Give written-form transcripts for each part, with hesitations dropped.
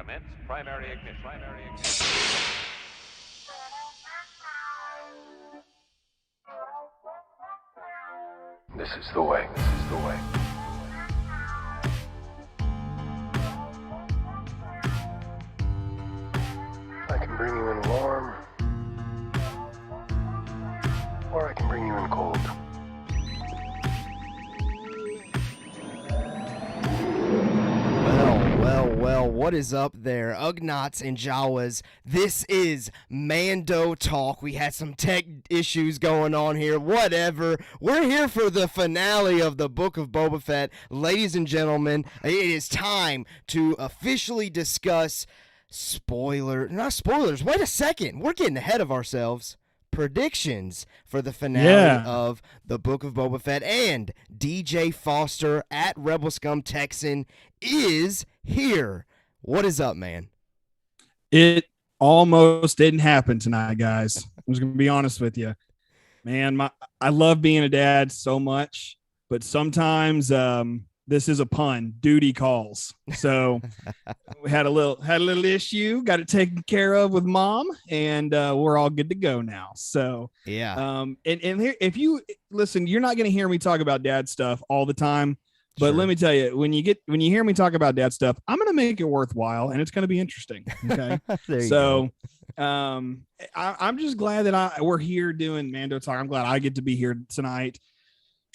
Commence primary ignition. This is the way. I can bring you in warm, or I can bring you in cold. Well, what is up there? Ugnaughts and Jawas, this is Mando Talk. We had some tech issues going on here, whatever. We're here for the finale of the Book of Boba Fett. Ladies and gentlemen, it is time to officially discuss not spoilers, wait a second, we're getting ahead of ourselves. Predictions for the finale of the Book of Boba Fett, and DJ Foster at Rebel Scum Texan is here. What is up, man? It almost didn't happen tonight, guys. I'm just gonna be honest with you, man. I love being a dad so much, but sometimes this is a pun. Duty calls. So we had a little issue. Got it taken care of with mom, and we're all good to go now. So yeah. And here, if you listen, you're not gonna hear me talk about dad stuff all the time. But let me tell you, when you hear me talk about dad stuff, I'm going to make it worthwhile, and it's going to be interesting. Okay. I'm just glad that we're here doing Mando Talk. I'm glad I get to be here tonight,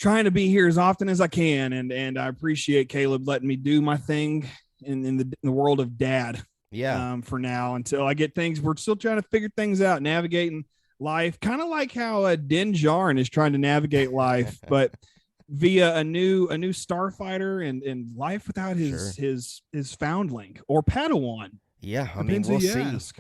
trying to be here as often as I can. And I appreciate Caleb letting me do my thing in the world of dad. Yeah. For now, until I get things, we're still trying to figure things out, navigating life, kind of like how Din Djarin is trying to navigate life, but via a new starfighter and life without his foundling or Padawan. Yeah, I mean,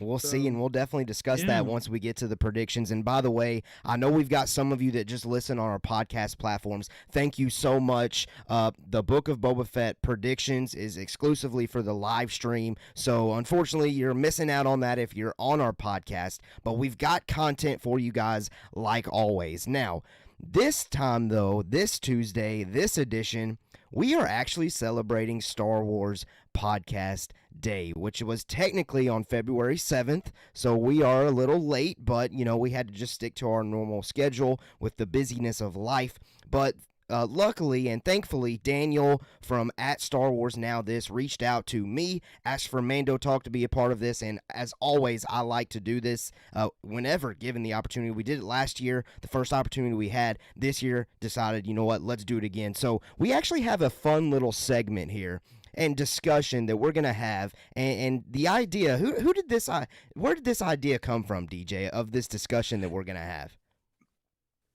we'll see, and we'll definitely discuss that once we get to the predictions. And by the way, I know we've got some of you that just listen on our podcast platforms. Thank you so much. The Book of Boba Fett predictions is exclusively for the live stream, so unfortunately, you're missing out on that if you're on our podcast. But we've got content for you guys like always. Now, this time, though, this Tuesday, this edition, we are actually celebrating Star Wars Podcast Day, which was technically on February 7th, so we are a little late, but, we had to just stick to our normal schedule with the busyness of life. But luckily and thankfully, Daniel from at Star Wars Now This reached out to me, asked for Mando Talk to be a part of this, and as always, I like to do this whenever given the opportunity. We did it last year, the first opportunity we had. This year, decided, you know what, let's do it again. So we actually have a fun little segment here and discussion that we're going to have, and the idea, where did this idea come from, DJ, of this discussion that we're going to have?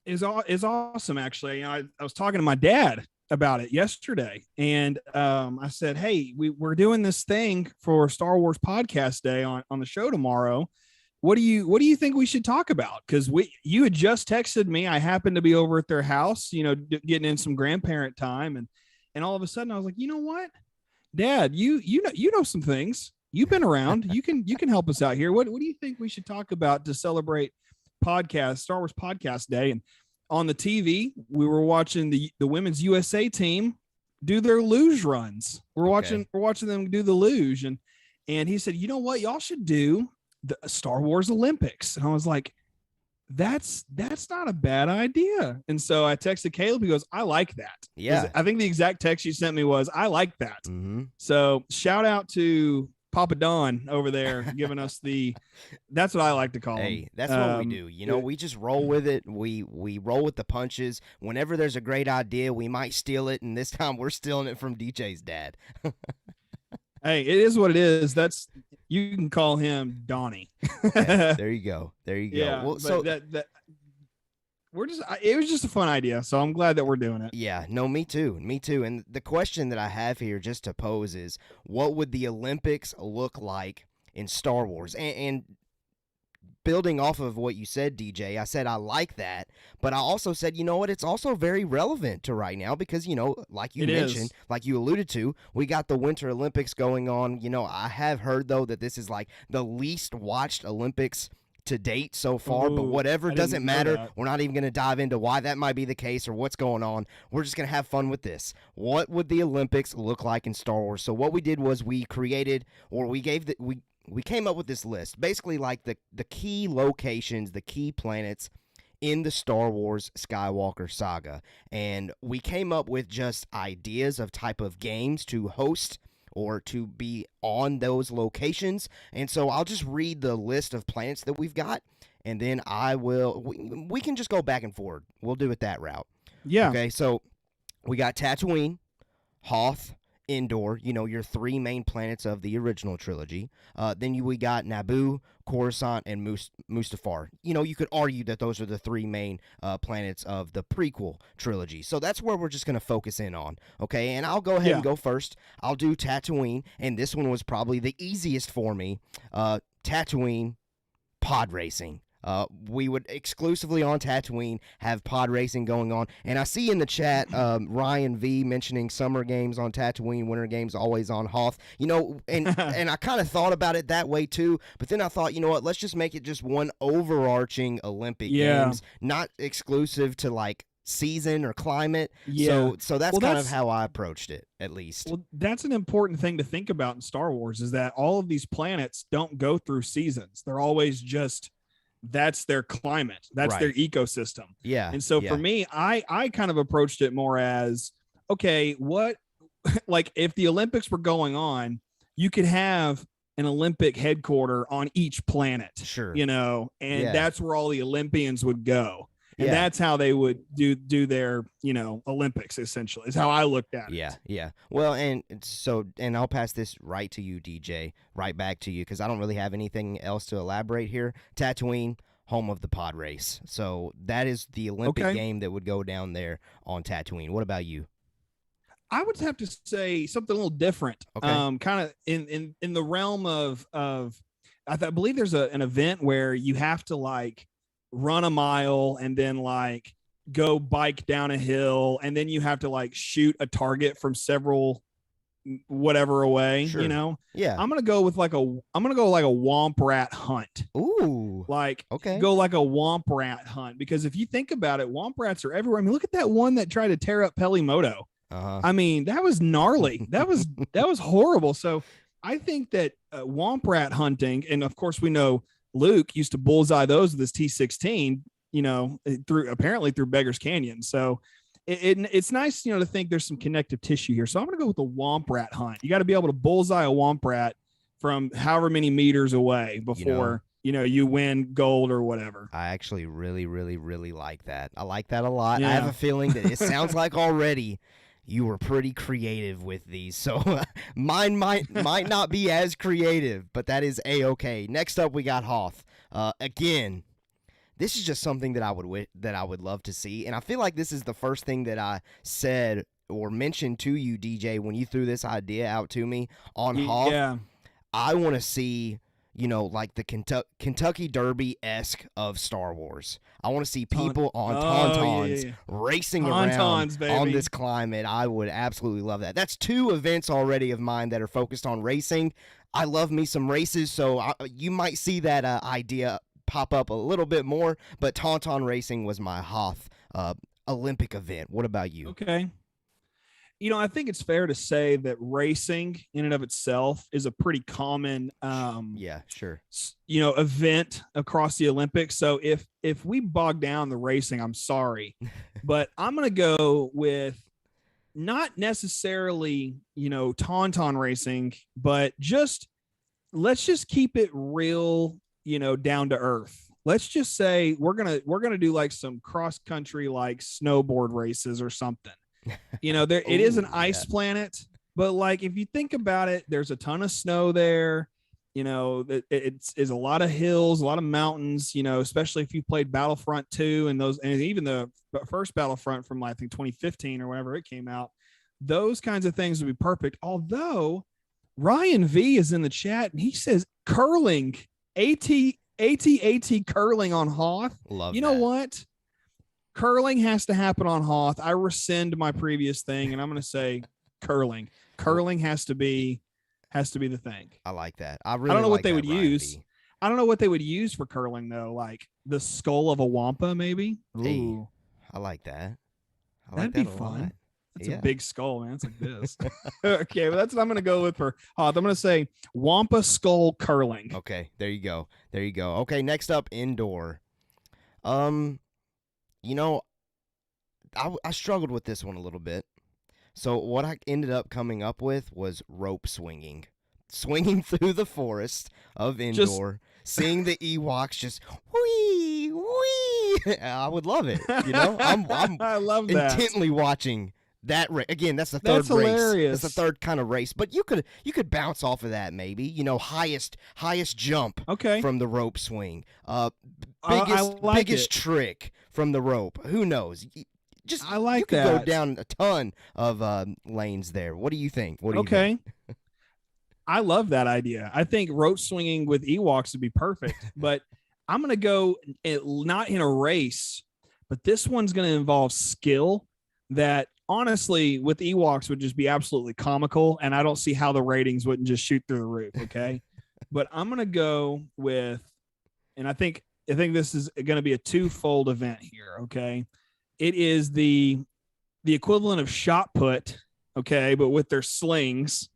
Is awesome, actually. I was talking to my dad about it yesterday, and I said, hey, we're doing this thing for Star Wars Podcast Day on the show tomorrow. What do you think we should talk about? Because you had just texted me. I happened to be over at their house, getting in some grandparent time, and all of a sudden I was like, you know what, Dad, you know some things. You've been around. You can help us out here. What do you think we should talk about to celebrate Star Wars Podcast Day? And on the TV, we were watching the women's USA team do their luge runs. We're watching them do the luge, and he said, you know what, y'all should do the Star Wars Olympics. And I was like, that's not a bad idea. And so I texted Caleb. He goes, I like that. Yeah, I think the exact text you sent me was, I like that. Mm-hmm. So shout out to Papa Don over there giving us that's what I like to call him. That's what we do. We just roll with it. We roll with the punches. Whenever there's a great idea, we might steal it. And this time we're stealing it from DJ's dad. Hey, it is what it is. You can call him Donnie. Okay, there you go. Yeah, well, so it was just a fun idea. So I'm glad that we're doing it. Yeah, no, me too. And the question that I have here just to pose is, what would the Olympics look like in Star Wars? And building off of what you said, DJ, I said I like that, but I also said, you know what, it's also very relevant to right now because, like you mentioned, like you alluded to, we got the Winter Olympics going on. I have heard, though, that this is like the least watched Olympics to date so far, but whatever, doesn't matter. We're not even going to dive into why that might be the case or what's going on. We're just going to have fun with this. What would the Olympics look like in Star Wars? So what we did was we created, or we came up with this list, basically like the key locations, the key planets in the Star Wars Skywalker saga. And we came up with just ideas of type of games to host or to be on those locations. And so I'll just read the list of planets that we've got, and then we can just go back and forward. We'll do it that route. Yeah. Okay, so we got Tatooine, Hoth, Endor, your 3 main planets of the original trilogy. Then we got Naboo, Coruscant, and Mustafar. You could argue that those are the 3 main planets of the prequel trilogy. So that's where we're just going to focus in on. Okay, and I'll go ahead and go first. I'll do Tatooine, and this one was probably the easiest for me. Tatooine Pod Racing. We would exclusively on Tatooine have pod racing going on. And I see in the chat Ryan V mentioning summer games on Tatooine, winter games always on Hoth. And I kind of thought about it that way too. But then I thought, you know what, let's just make it just one overarching Olympic Games, not exclusive to like season or climate. So that's kind of how I approached it, at least. Well, that's an important thing to think about in Star Wars, is that all of these planets don't go through seasons. They're always just, that's their climate, that's their ecosystem. And so for me, I kind of approached it more as, okay, what like if the Olympics were going on, you could have an Olympic headquarter on each planet, and that's where all the Olympians would go. And that's how they would do their, Olympics, essentially, is how I looked at it. Yeah. Well, and I'll pass this right to you, DJ, right back to you, because I don't really have anything else to elaborate here. Tatooine, home of the pod race. So that is the Olympic game that would go down there on Tatooine. What about you? I would have to say something a little different. Kind of in the realm of I believe there's an event where you have to like run a mile and then like go bike down a hill, and then you have to like shoot a target from several whatever away. I'm gonna go like a womp rat hunt. Go like a womp rat hunt, because if you think about it, womp rats are everywhere. I mean, look at that one that tried to tear up Pelimoto. I mean, that was gnarly. That was horrible. So I think that womp rat hunting, and of course we know Luke used to bullseye those with his T-16, through Beggar's Canyon. So it's nice, to think there's some connective tissue here. So I'm going to go with the womp rat hunt. You got to be able to bullseye a womp rat from however many meters away before, you win gold or whatever. I actually really, really, really like that. I like that a lot. I have a feeling that it sounds like already you were pretty creative with these, so mine might not be as creative, but that is A-okay. Next up, we got Hoth. Again, this is just something that I would love to see, and I feel like this is the first thing that I said or mentioned to you, DJ, when you threw this idea out to me on Hoth. Yeah. I want to see, like the Kentucky Derby-esque of Star Wars. I want to see people on Tauntauns racing around on this climate. I would absolutely love that. That's 2 events already of mine that are focused on racing. I love me some races, so you might see that idea pop up a little bit more, but Tauntaun racing was my Hoth Olympic event. What about you? Okay. I think it's fair to say that racing in and of itself is a pretty common, event across the Olympics. So if we bog down the racing, I'm sorry, but I'm going to go with not necessarily, Tauntaun racing, but let's just keep it real, down to earth. Let's just say we're going to do like some cross country, like snowboard races or something. It is an ice planet, but like if you think about it, there's a ton of snow there. It's a lot of hills, a lot of mountains. Especially if you played Battlefront 2 and even the first Battlefront from I think 2015 or whenever it came out. Those kinds of things would be perfect. Although Ryan V is in the chat and he says curling, AT curling on Hoth. Love. You know what? Curling has to happen on Hoth. I rescind my previous thing, and I'm going to say curling. Curling has to be the thing. I like that. I don't know what they would use. I don't know what they would use for curling though. Like the skull of a wampa, maybe. Hey, Ooh, I like that. I that'd like be that a fun. lot. That's Yeah. a big skull, man. It's like this. Okay, well, that's what I'm gonna go with for Hoth. I'm gonna say wampa skull curling. Okay, there you go. There you go. Okay, next up, indoor. You know, I struggled with this one a little bit. So what I ended up coming up with was rope swinging. Swinging through the forest of indoor, seeing the Ewoks just whee whee. I would love it. You know, I'm I love that. intently watching that again. That's the third That's race. hilarious. That's the third kind of race. But you could bounce off of that maybe. You know, highest jump Okay. from the rope swing. I Biggest like biggest it. trick from the rope. Who knows? Just I like you could that. go down a ton of lanes there. What do you think? What do you Okay. think? I love that idea. I think rope swinging with Ewoks would be perfect, but I'm going to go not in a race, but this one's going to involve skill that honestly with Ewoks would just be absolutely comical. And I don't see how the ratings wouldn't just shoot through the roof. Okay. But I'm going to go with, and I think this is going to be a twofold event here. Okay. It is the equivalent of shot put. Okay, but with their slings,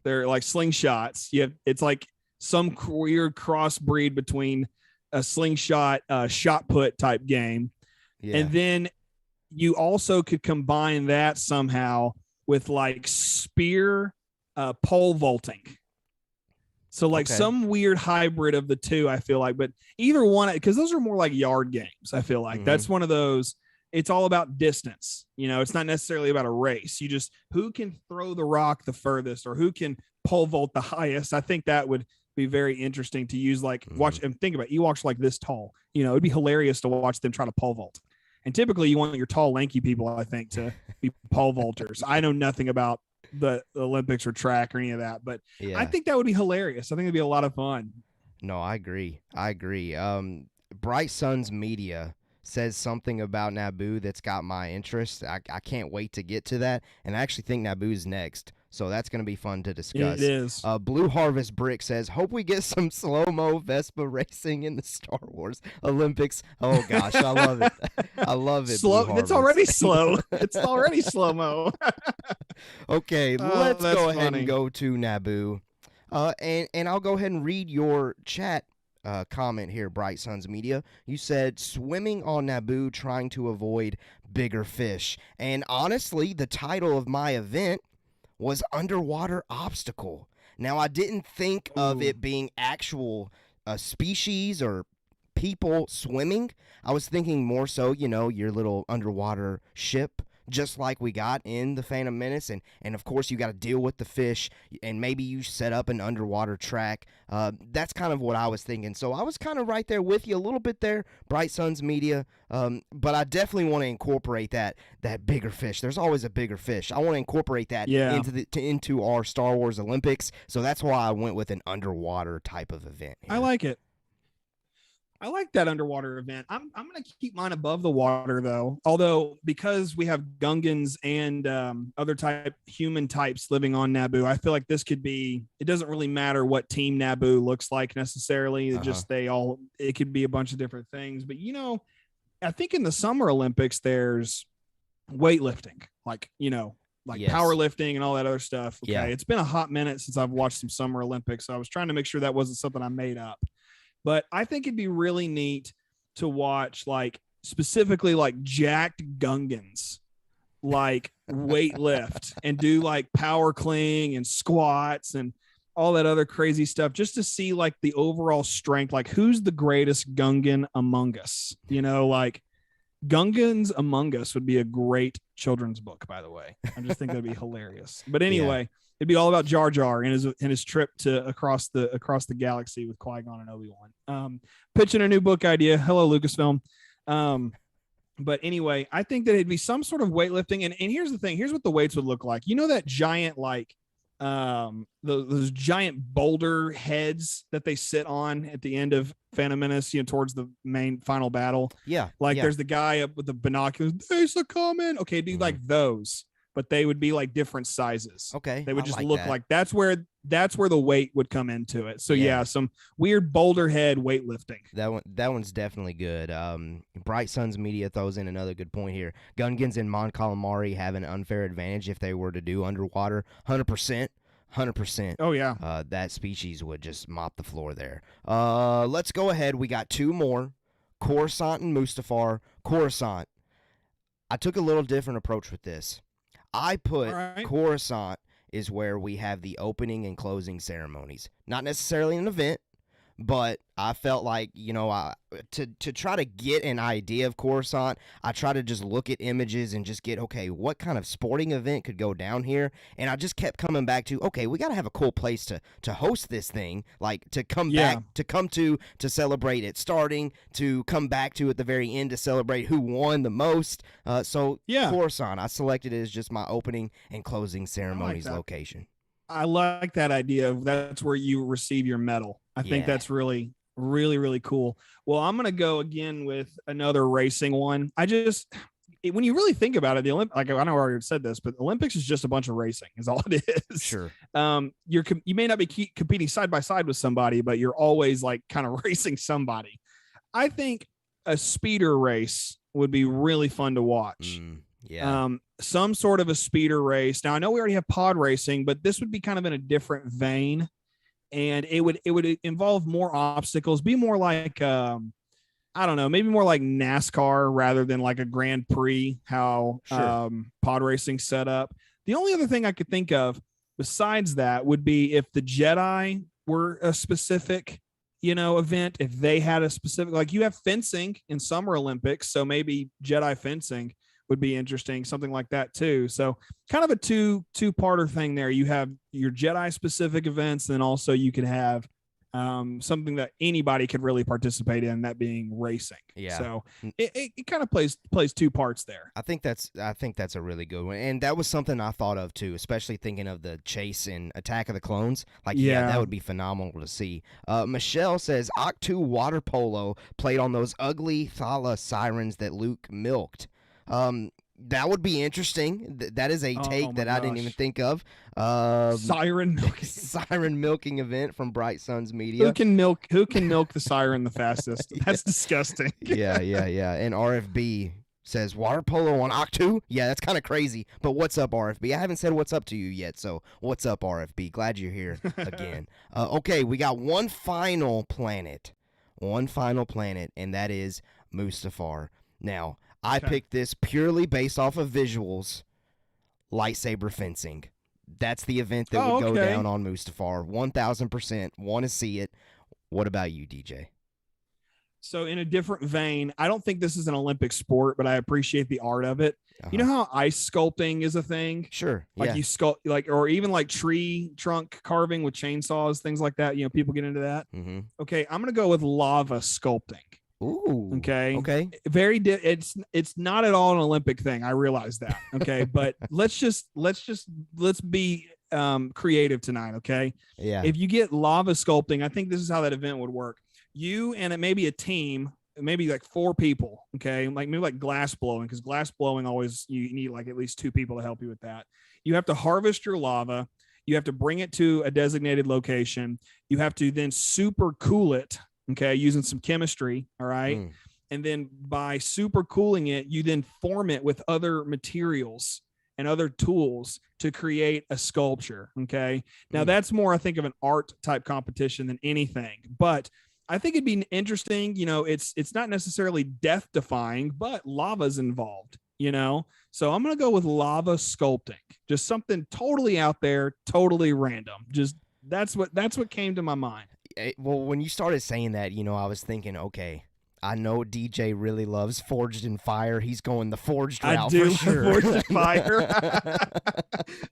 they're like slingshots. It's like some weird crossbreed between a slingshot, shot put type game, and then you also could combine that somehow with like spear, pole vaulting. So like some weird hybrid of the two, I feel like, but either one, because those are more like yard games. I feel like that's one of those. It's all about distance. You know, it's not necessarily about a race. You just who can throw the rock the furthest or who can pole vault the highest. I think that would be very interesting to use. Like watch and think about Ewoks like this tall. You know, it'd be hilarious to watch them try to pole vault. And typically, you want your tall, lanky people, I think, to be pole vaulters. I know nothing about the Olympics or track or any of that, but I think that would be hilarious. I think it'd be a lot of fun. No, I agree. Bright Suns Media says something about Naboo that's got my interest. I can't wait to get to that, and I actually think Naboo's next, so that's going to be fun to discuss. It is. Blue Harvest Brick says, hope we get some slow-mo Vespa racing in the Star Wars Olympics. Oh, gosh, I love it. I love it. Slow. It's already slow. It's already slow-mo. Okay, let's go ahead funny. and go to Naboo, and I'll go ahead and read your chat comment here, Bright Suns Media. You said swimming on Naboo trying to avoid bigger fish. And honestly, the title of my event was Underwater Obstacle. Now, I didn't think of it being actual species or people swimming. I was thinking more so, you know, your little underwater ship, just like we got in the Phantom Menace, and of course you got to deal with the fish, and maybe you set up an underwater track. That's kind of what I was thinking. So I was kind of right there with you a little bit there, Bright Suns Media. But I definitely want to incorporate that bigger fish. There's always a bigger fish. I want to incorporate that into our Star Wars Olympics. So that's why I went with an underwater type of event here. I like it. I like that underwater event. I'm going to keep mine above the water, though. Although, because we have Gungans and other human types living on Naboo, I feel like this could be, it doesn't really matter what team Naboo looks like necessarily. It just, it could be a bunch of different things. But, you know, I think in the Summer Olympics, there's weightlifting, like powerlifting and all that other stuff. Okay. Yeah. It's been a hot minute since I've watched some Summer Olympics. So I was trying to make sure that wasn't something I made up. But I think it'd be really neat to watch, like, specifically like jacked Gungans, like weight lift and do like power cling and squats and all that other crazy stuff, just to see like the overall strength, like who's the greatest Gungan among us, you know, like Gungans Among Us would be a great children's book, by the way. I just think that'd be hilarious. But anyway, it'd be all about Jar Jar and his trip to across the galaxy with Qui-Gon and Obi-Wan. Pitching a new book idea. Hello, Lucasfilm. But anyway, I think that it'd be some sort of weightlifting. And here's the thing. Here's what the weights would look like. You know that giant, like, those giant boulder heads that they sit on at the end of Phantom Menace, you know, towards the main final battle. Yeah. Like there's the guy up with the binoculars. There's a comment. Okay, it'd be like those. but they would be like different sizes. Okay. They would I just like look that. like that's where the weight would come into it. So yeah, some weird boulder head weightlifting. That one's definitely good. Bright Suns Media throws in another good point here. Gungans and Mon Calamari have an unfair advantage if they were to do underwater. 100%. 100%. Oh yeah. That species would just mop the floor there. Let's go ahead. We got two more. Coruscant and Mustafar. Coruscant. I took a little different approach with this. I put Coruscant is where we have the opening and closing ceremonies. Not necessarily an event, but I felt like, to try to get an idea of Coruscant, I try to just look at images and just get, okay, what kind of sporting event could go down here? And I just kept coming back to, okay, we got to have a cool place to host this thing, like to come back, to celebrate it starting, to come back to at the very end to celebrate who won the most. Coruscant, I selected it as just my opening and closing ceremonies location. I like that idea of that's where you receive your medal. I think that's really, really, really cool. Well, I'm going to go again with another racing one. When you really think about it, the Olympics, like I know I already said this, but Olympics is just a bunch of racing is all it is. Sure. You may not be competing side by side with somebody, but you're always like kind of racing somebody. I think a speeder race would be really fun to watch. Some sort of a speeder race. Now I know we already have pod racing, but this would be kind of in a different vein, and it would involve more obstacles, be more like I don't know, maybe more like NASCAR rather than like a Grand Prix, how pod racing set up. The only other thing I could think of besides that would be if the Jedi were a specific, event, if they had a specific, like you have fencing in Summer Olympics, so maybe Jedi fencing would be interesting, something like that too. So kind of a two-parter thing there. You have your Jedi specific events, then also you could have something that anybody could really participate in, that being racing. Yeah. So it kind of plays two parts there. I think that's a really good one, and that was something I thought of too, especially thinking of the chase in Attack of the Clones. Like, that would be phenomenal to see. Michelle says Octu water polo played on those ugly Thala sirens that Luke milked. That would be interesting. That is a take that I didn't even think of. Siren milking event from Bright Suns Media. Who can milk the siren the fastest? That's disgusting. Yeah. And RFB says water polo on Octu. Yeah, that's kind of crazy. But what's up, RFB? I haven't said what's up to you yet. So what's up, RFB? Glad you're here again. Okay, we got one final planet, and that is Mustafar. Now, I picked this purely based off of visuals, lightsaber fencing. That's the event that would go down on Mustafar. 1,000%. Want to see it. What about you, DJ? So in a different vein, I don't think this is an Olympic sport, but I appreciate the art of it. You know how ice sculpting is a thing? Sure. Like you sculpt, or even like tree trunk carving with chainsaws, things like that. People get into that. Mm-hmm. Okay, I'm going to go with lava sculpting. Ooh. Okay. It's not at all an Olympic thing. I realize that. Okay. But let's be creative tonight. Okay. Yeah. If you get lava sculpting, I think this is how that event would work. You and it may be a team, maybe like 4 people. Okay. Maybe like glass blowing, because glass blowing always, you need like at least 2 people to help you with that. You have to harvest your lava. You have to bring it to a designated location. You have to then super cool it. Okay, using some chemistry, all right? And then by super cooling it, you then form it with other materials and other tools to create a sculpture, okay? Now, that's more, I think, of an art type competition than anything, but I think it'd be interesting. It's not necessarily death-defying, but lava's involved, So I'm going to go with lava sculpting, just something totally out there, totally random. Just that's what came to my mind. Well, when you started saying that, I was thinking, okay, I know DJ really loves Forged in Fire. He's going the forged route. I do, for sure. Forged in Fire.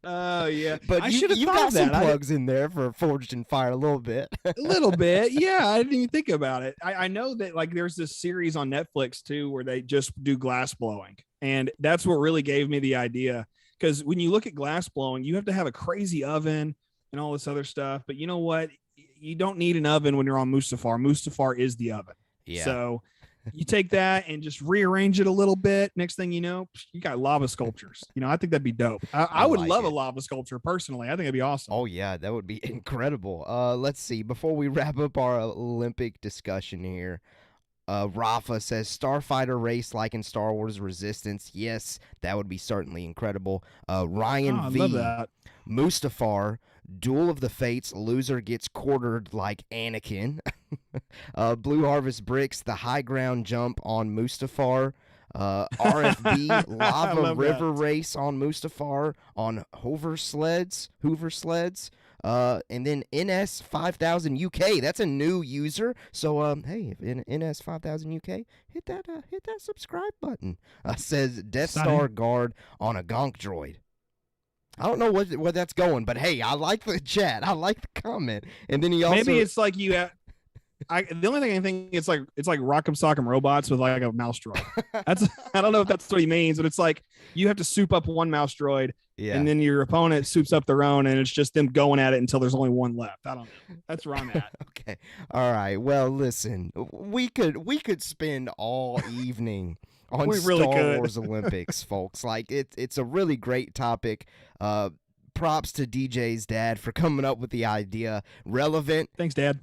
Oh, yeah. But you got some plugs in there for Forged in Fire a little bit. A little bit. Yeah, I didn't even think about it. I know that there's this series on Netflix, too, where they just do glass blowing. And that's what really gave me the idea. Because when you look at glass blowing, you have to have a crazy oven and all this other stuff. But you know what? You don't need an oven when you're on Mustafar. Mustafar is the oven. Yeah. So You take that and just rearrange it a little bit. Next thing you know, you got lava sculptures. I think that'd be dope. I would like love it. a lava sculpture personally. I think it'd be awesome. Oh yeah, that would be incredible. Let's see. Before we wrap up our Olympic discussion here, Rafa says Starfighter race like in Star Wars Resistance. Yes, that would be certainly incredible. Ryan I V. love that. Mustafar, Duel of the Fates, loser gets quartered like Anakin. Blue Harvest Bricks, the high ground jump on Mustafar. RFB, Lava River Race on Mustafar on Hoover sleds. And then NS 5000 UK. That's a new user. So hey, if in NS 5000 UK, hit that subscribe button. Says Death Star Guard on a Gonk droid. I don't know where that's going, but hey, I like the chat. I like the comment. And then he also maybe it's like you have. The only thing I think it's like Rock'em Sock'em Robots with like a mouse droid. I don't know if that's what he means, but it's like you have to soup up one mouse droid, and then your opponent soups up their own, and it's just them going at it until there's only one left. I don't know. That's where I'm at. Okay, all right. Well, listen, we could spend all evening on Star Wars Olympics, folks. Like it's a really great topic. Props to DJ's dad for coming up with the idea. Relevant. Thanks, Dad.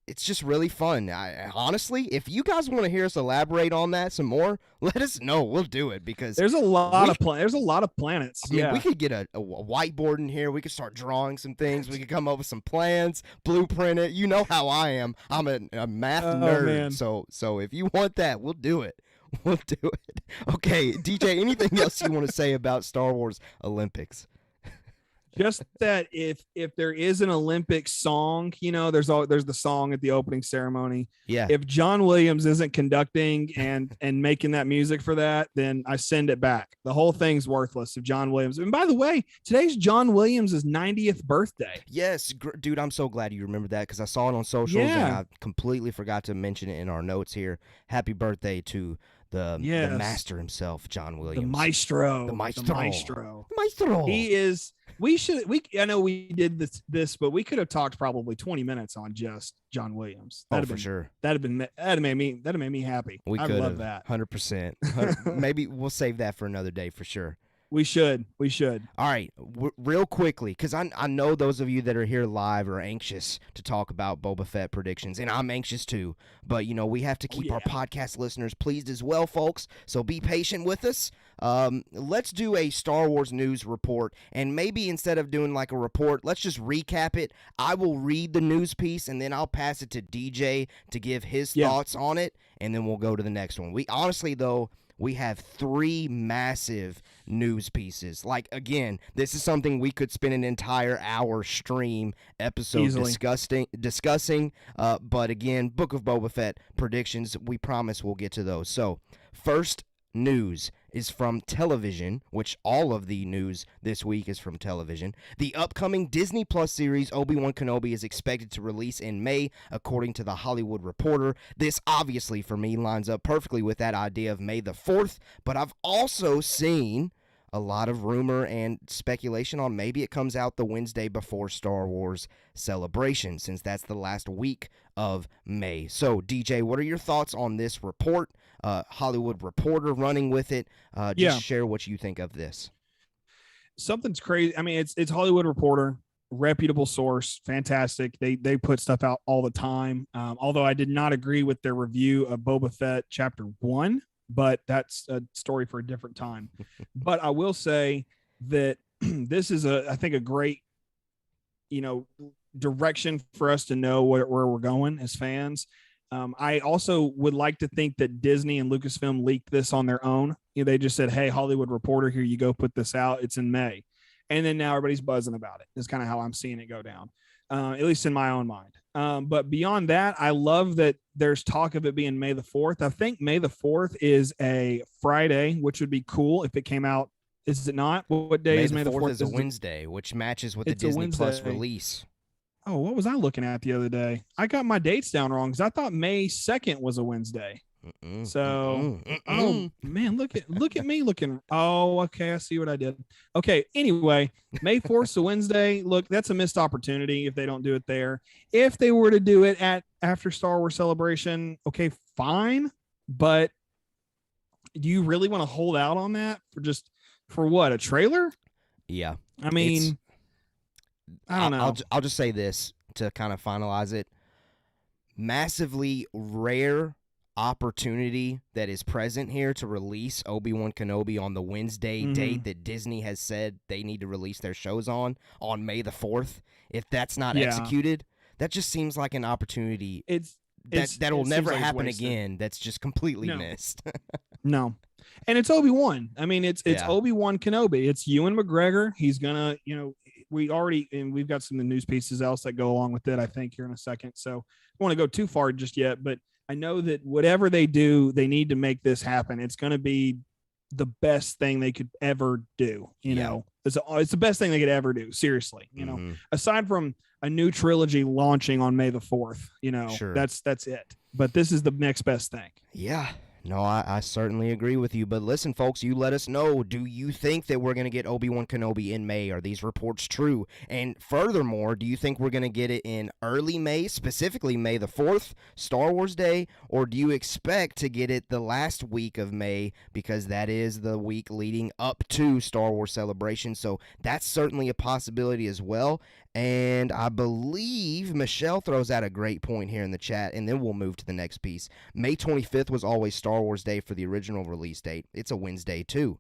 It's just really fun. Honestly, if you guys want to hear us elaborate on that some more, let us know. We'll do it because there's a lot of planets. I mean, we could get a whiteboard in here. We could start drawing some things. We could come up with some plans, blueprint it. You know how I am. I'm a math nerd. Man. So if you want that, we'll do it. We'll do it. Okay, DJ, anything else you want to say about Star Wars Olympics? Just that if there is an Olympic song, there's the song at the opening ceremony. Yeah. If John Williams isn't conducting and making that music for that, then I send it back. The whole thing's worthless if John Williams. And by the way, today's John Williams' 90th birthday. Yes, dude, I'm so glad you remembered that because I saw it on socials and I completely forgot to mention it in our notes here. Happy birthday to the master himself, John Williams. The maestro. He is. I know we did this, but we could have talked probably 20 minutes on just John Williams. Sure. That'd have made me happy. I love that. 100%. Maybe we'll save that for another day for sure. We should. All right, real quickly, because I know those of you that are here live are anxious to talk about Boba Fett predictions, and I'm anxious too. But, we have to keep our podcast listeners pleased as well, folks, so be patient with us. Let's do a Star Wars news report, and maybe instead of doing like a report, let's just recap it. I will read the news piece, and then I'll pass it to DJ to give his thoughts on it, and then we'll go to the next one. We have 3 massive news pieces. Like, again, this is something we could spend an entire hour stream episode discussing. But again, Book of Boba Fett predictions, we promise we'll get to those. So, first news is from television, which all of the news this week is from television. The upcoming Disney Plus series Obi-Wan Kenobi is expected to release in May, according to The Hollywood Reporter. This obviously, for me, lines up perfectly with that idea of May the 4th, but I've also seen a lot of rumor and speculation on maybe it comes out the Wednesday before Star Wars Celebration, since that's the last week of May. So, DJ, what are your thoughts on this report? Hollywood Reporter running with it. Share what you think of this. Something's crazy. I mean, it's Hollywood Reporter, reputable source, fantastic. They put stuff out all the time. Although I did not agree with their review of Boba Fett Chapter 1, but that's a story for a different time. But I will say that this is I think a great, direction for us to know where we're going as fans. I also would like to think that Disney and Lucasfilm leaked this on their own. They just said, hey, Hollywood Reporter, here you go, put this out. It's in May. And then now everybody's buzzing about it. Is kind of how I'm seeing it go down, at least in my own mind. But beyond that, I love that there's talk of it being May the 4th. I think May the 4th is a Friday, which would be cool if it came out. Is it not? What day is May the 4th? Is a Wednesday, which matches with the Disney Plus release. Oh, what was I looking at the other day? I got my dates down wrong because I thought May 2nd was a Wednesday. So, oh man, look at me looking. Oh, okay, I see what I did. Okay, anyway, May 4th, so Wednesday. Look, that's a missed opportunity if they don't do it there. If they were to do it after Star Wars Celebration, okay, fine. But do you really want to hold out on that for what, a trailer? Yeah, I mean, I don't know. I'll just say this to kind of finalize it. Massively rare opportunity that is present here to release Obi-Wan Kenobi on the Wednesday date that Disney has said they need to release their shows on May the 4th. If that's not executed, that just seems like an opportunity that'll never happen again. That's just completely missed. No. And it's Obi-Wan. I mean, it's Obi-Wan Kenobi. It's Ewan McGregor. He's gonna, we've got some of the news pieces else that go along with it, I think, here in a second. So I don't want to go too far just yet, but I know that whatever they do, they need to make this happen. It's going to be the best thing they could ever do. You know, it's the best thing they could ever do. Seriously, aside from a new trilogy launching on May the 4th, that's it. But this is the next best thing. Yeah. No, I certainly agree with you. But listen, folks, you let us know. Do you think that we're going to get Obi-Wan Kenobi in May? Are these reports true? And furthermore, do you think we're going to get it in early May, specifically May the 4th, Star Wars Day? Or do you expect to get it the last week of May, because that is the week leading up to Star Wars Celebration? So that's certainly a possibility as well. And I believe Michelle throws out a great point here in the chat, and then we'll move to the next piece. May 25th was always Star Wars Day for the original release date. It's a Wednesday, too.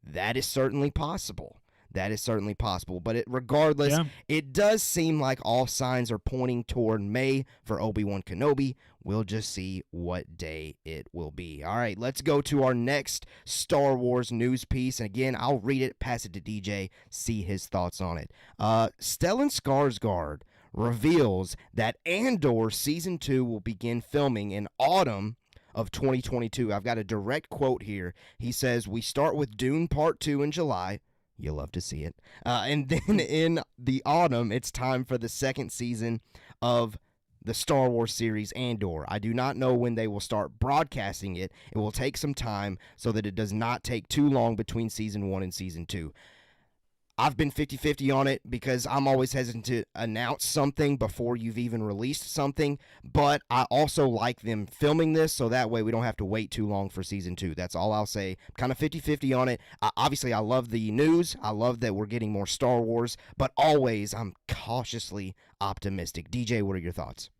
That is certainly possible. But regardless, it does seem like all signs are pointing toward May for Obi-Wan Kenobi. We'll just see what day it will be. All right, let's go to our next Star Wars news piece. And again, I'll read it, pass it to DJ, see his thoughts on it. Stellan Skarsgård reveals that Andor Season 2 will begin filming in autumn of 2022. I've got a direct quote here. He says, "We start with Dune Part 2 in July." You'll love to see it. And then in the autumn, it's time for the second season of the Star Wars series Andor. I do not know when they will start broadcasting it. It will take some time so that it does not take too long between Season 1 and Season 2. I've been 50-50 on it because I'm always hesitant to announce something before you've even released something, but I also like them filming this so that way we don't have to wait too long for Season 2. That's all I'll say. Kind of 50-50 on it. Obviously, I love the news. I love that we're getting more Star Wars, but always I'm cautiously optimistic. DJ, what are your thoughts?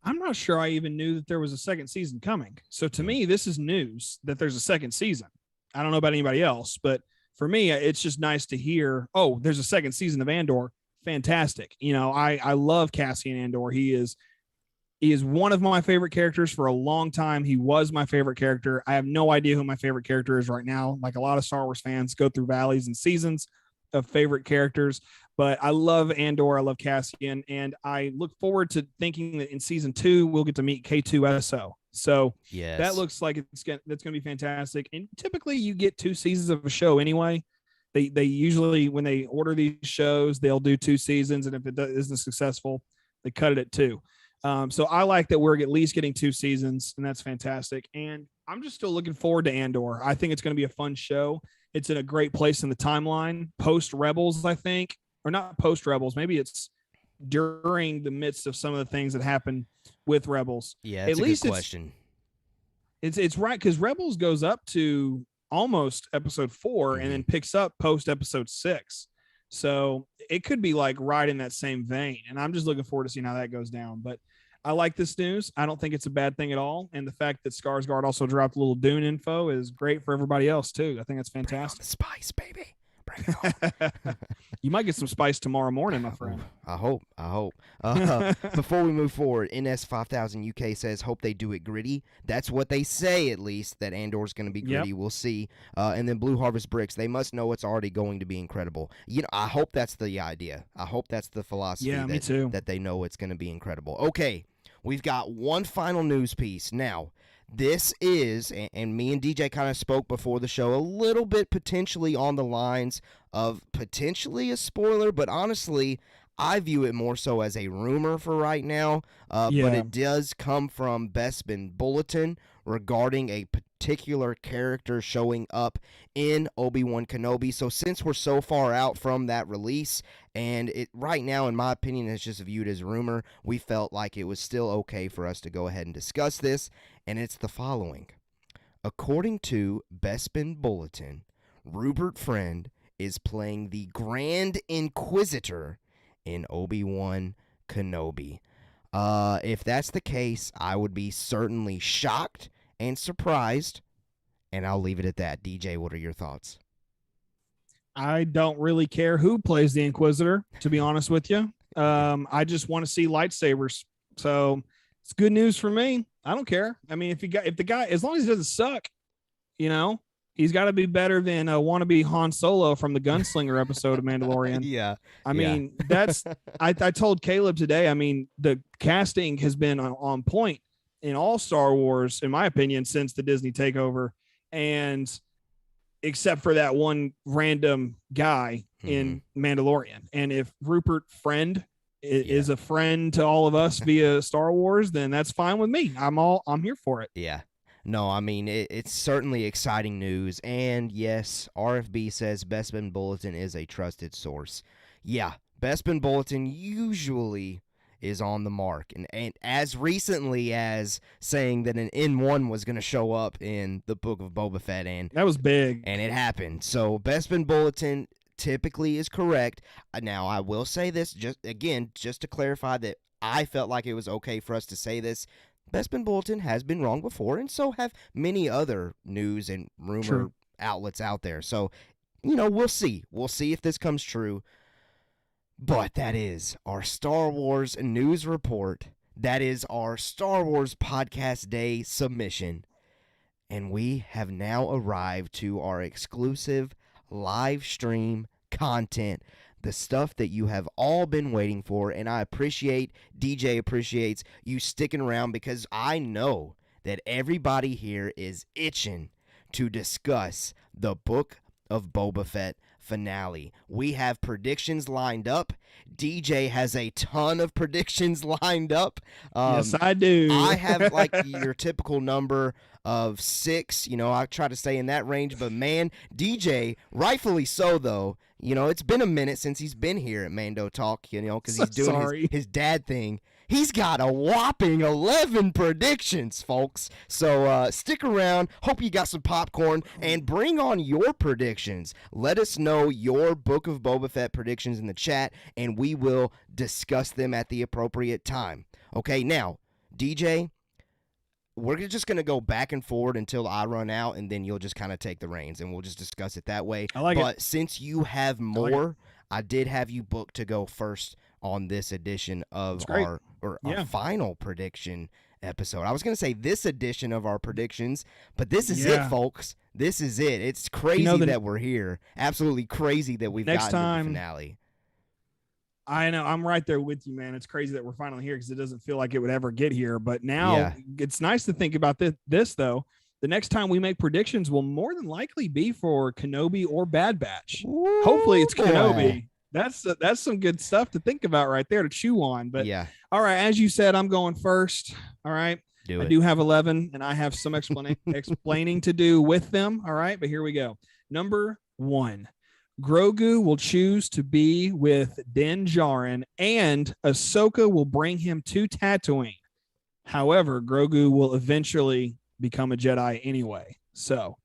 I'm not sure I even knew that there was a second season coming. So to me, this is news that there's a second season. I don't know about anybody else, but for me, it's just nice to hear, oh, there's a second season of Andor. Fantastic. I love Cassian Andor. He is one of my favorite characters for a long time. He was my favorite character. I have no idea who my favorite character is right now. Like a lot of Star Wars fans go through valleys and seasons of favorite characters, but I love Andor. I love Cassian, and I look forward to thinking that in Season 2, we'll get to meet K2SO. So that looks like that's going to be fantastic. And typically you get 2 seasons of a show anyway. They usually, when they order these shows, they'll do 2 seasons. And if it isn't successful, they cut it at 2. So I like that we're at least getting 2 seasons, and that's fantastic. And I'm just still looking forward to Andor. I think it's going to be a fun show. It's in a great place in the timeline, post Rebels, I think, or not post Rebels. Maybe it's during the midst of some of the things that happen with Rebels. Yeah, it's a good question. It's right, because Rebels goes up to almost episode 4 and then picks up post episode 6. So it could be like right in that same vein. And I'm just looking forward to seeing how that goes down. But I like this news. I don't think it's a bad thing at all. And the fact that Skarsgård also dropped a little Dune info is great for everybody else too. I think that's fantastic. Bring on the spice, baby. Bring it on. You might get some spice tomorrow morning, my friend. I hope. Before we move forward, NS5000 UK says, hope they do it gritty. That's what they say, at least, that Andor's going to be gritty. Yep. We'll see. And then Blue Harvest Bricks, they must know it's already going to be incredible. I hope that's the idea. I hope that's the philosophy. Yeah, me too. That they know it's going to be incredible. Okay, we've got one final news piece. Now, this is, and me and DJ kind of spoke before the show, a little bit potentially on the lines of potentially a spoiler, but honestly, I view it more so as a rumor for right now. But it does come from Bespin Bulletin regarding a particular character showing up in Obi-Wan Kenobi. So since we're so far out from that release, and it right now, in my opinion, is just viewed as rumor, we felt like it was still okay for us to go ahead and discuss this, and it's the following. According to Bespin Bulletin, Rupert Friend is playing the Grand Inquisitor in Obi-Wan Kenobi. If that's the case, I would be certainly shocked and surprised, and I'll leave it at that. DJ, what are your thoughts? I don't really care who plays the Inquisitor, to be honest with you. I just want to see lightsabers. So it's good news for me. I don't care. I mean, if the guy, as long as he doesn't suck, he's got to be better than a wannabe Han Solo from the Gunslinger episode of Mandalorian. Yeah. I mean, that's, I told Caleb today, I mean, the casting has been on point in all Star Wars, in my opinion, since the Disney takeover. And except for that one random guy in Mandalorian. And if Rupert Friend is a friend to all of us via Star Wars, then that's fine with me. I'm here for it. Yeah. No, I mean, it's certainly exciting news. And yes, RFB says Bespin Bulletin is a trusted source. Yeah, Bespin Bulletin usually is on the mark. And as recently as saying that an N1 was going to show up in the Book of Boba Fett. And that was big. And it happened. So Bespin Bulletin typically is correct. Now, I will say this, just to clarify that I felt like it was okay for us to say this. Bespin Bulletin has been wrong before, and so have many other news and rumor outlets out there. So, we'll see. We'll see if this comes true. But that is our Star Wars news report. That is our Star Wars Podcast Day submission. And we have now arrived to our exclusive live stream content. The stuff that you have all been waiting for, and I appreciate, DJ appreciates you sticking around because I know that everybody here is itching to discuss the Book of Boba Fett finale. We have predictions lined up. DJ has a ton of predictions lined up. Yes, I do. I have like your typical number of 6. I try to stay in that range, but man, DJ, rightfully so though. It's been a minute since he's been here at Mando Talk, because he's doing his dad thing. He's got a whopping 11 predictions, folks. So stick around. Hope you got some popcorn and bring on your predictions. Let us know your Book of Boba Fett predictions in the chat, and we will discuss them at the appropriate time. Okay, now, DJ, we're just going to go back and forward until I run out, and then you'll just kind of take the reins, and we'll just discuss it that way. I like it. But since you have more, I did have you booked to go first on this edition of our final prediction episode. I was going to say this edition of our predictions, but this is it, folks. This is it. It's crazy that we're here. Absolutely crazy that we've gotten to the finale. I know. I'm right there with you, man. It's crazy that we're finally here because it doesn't feel like it would ever get here. But now it's nice to think about this, though. The next time we make predictions will more than likely be for Kenobi or Bad Batch. Ooh, hopefully it's Kenobi. That's some good stuff to think about right there to chew on. But all right, as you said, I'm going first. All right. I do have 11, and I have some explaining to do with them. All right, but here we go. Number 1. Grogu will choose to be with Din Djarin, and Ahsoka will bring him to Tatooine. However, Grogu will eventually become a Jedi anyway. So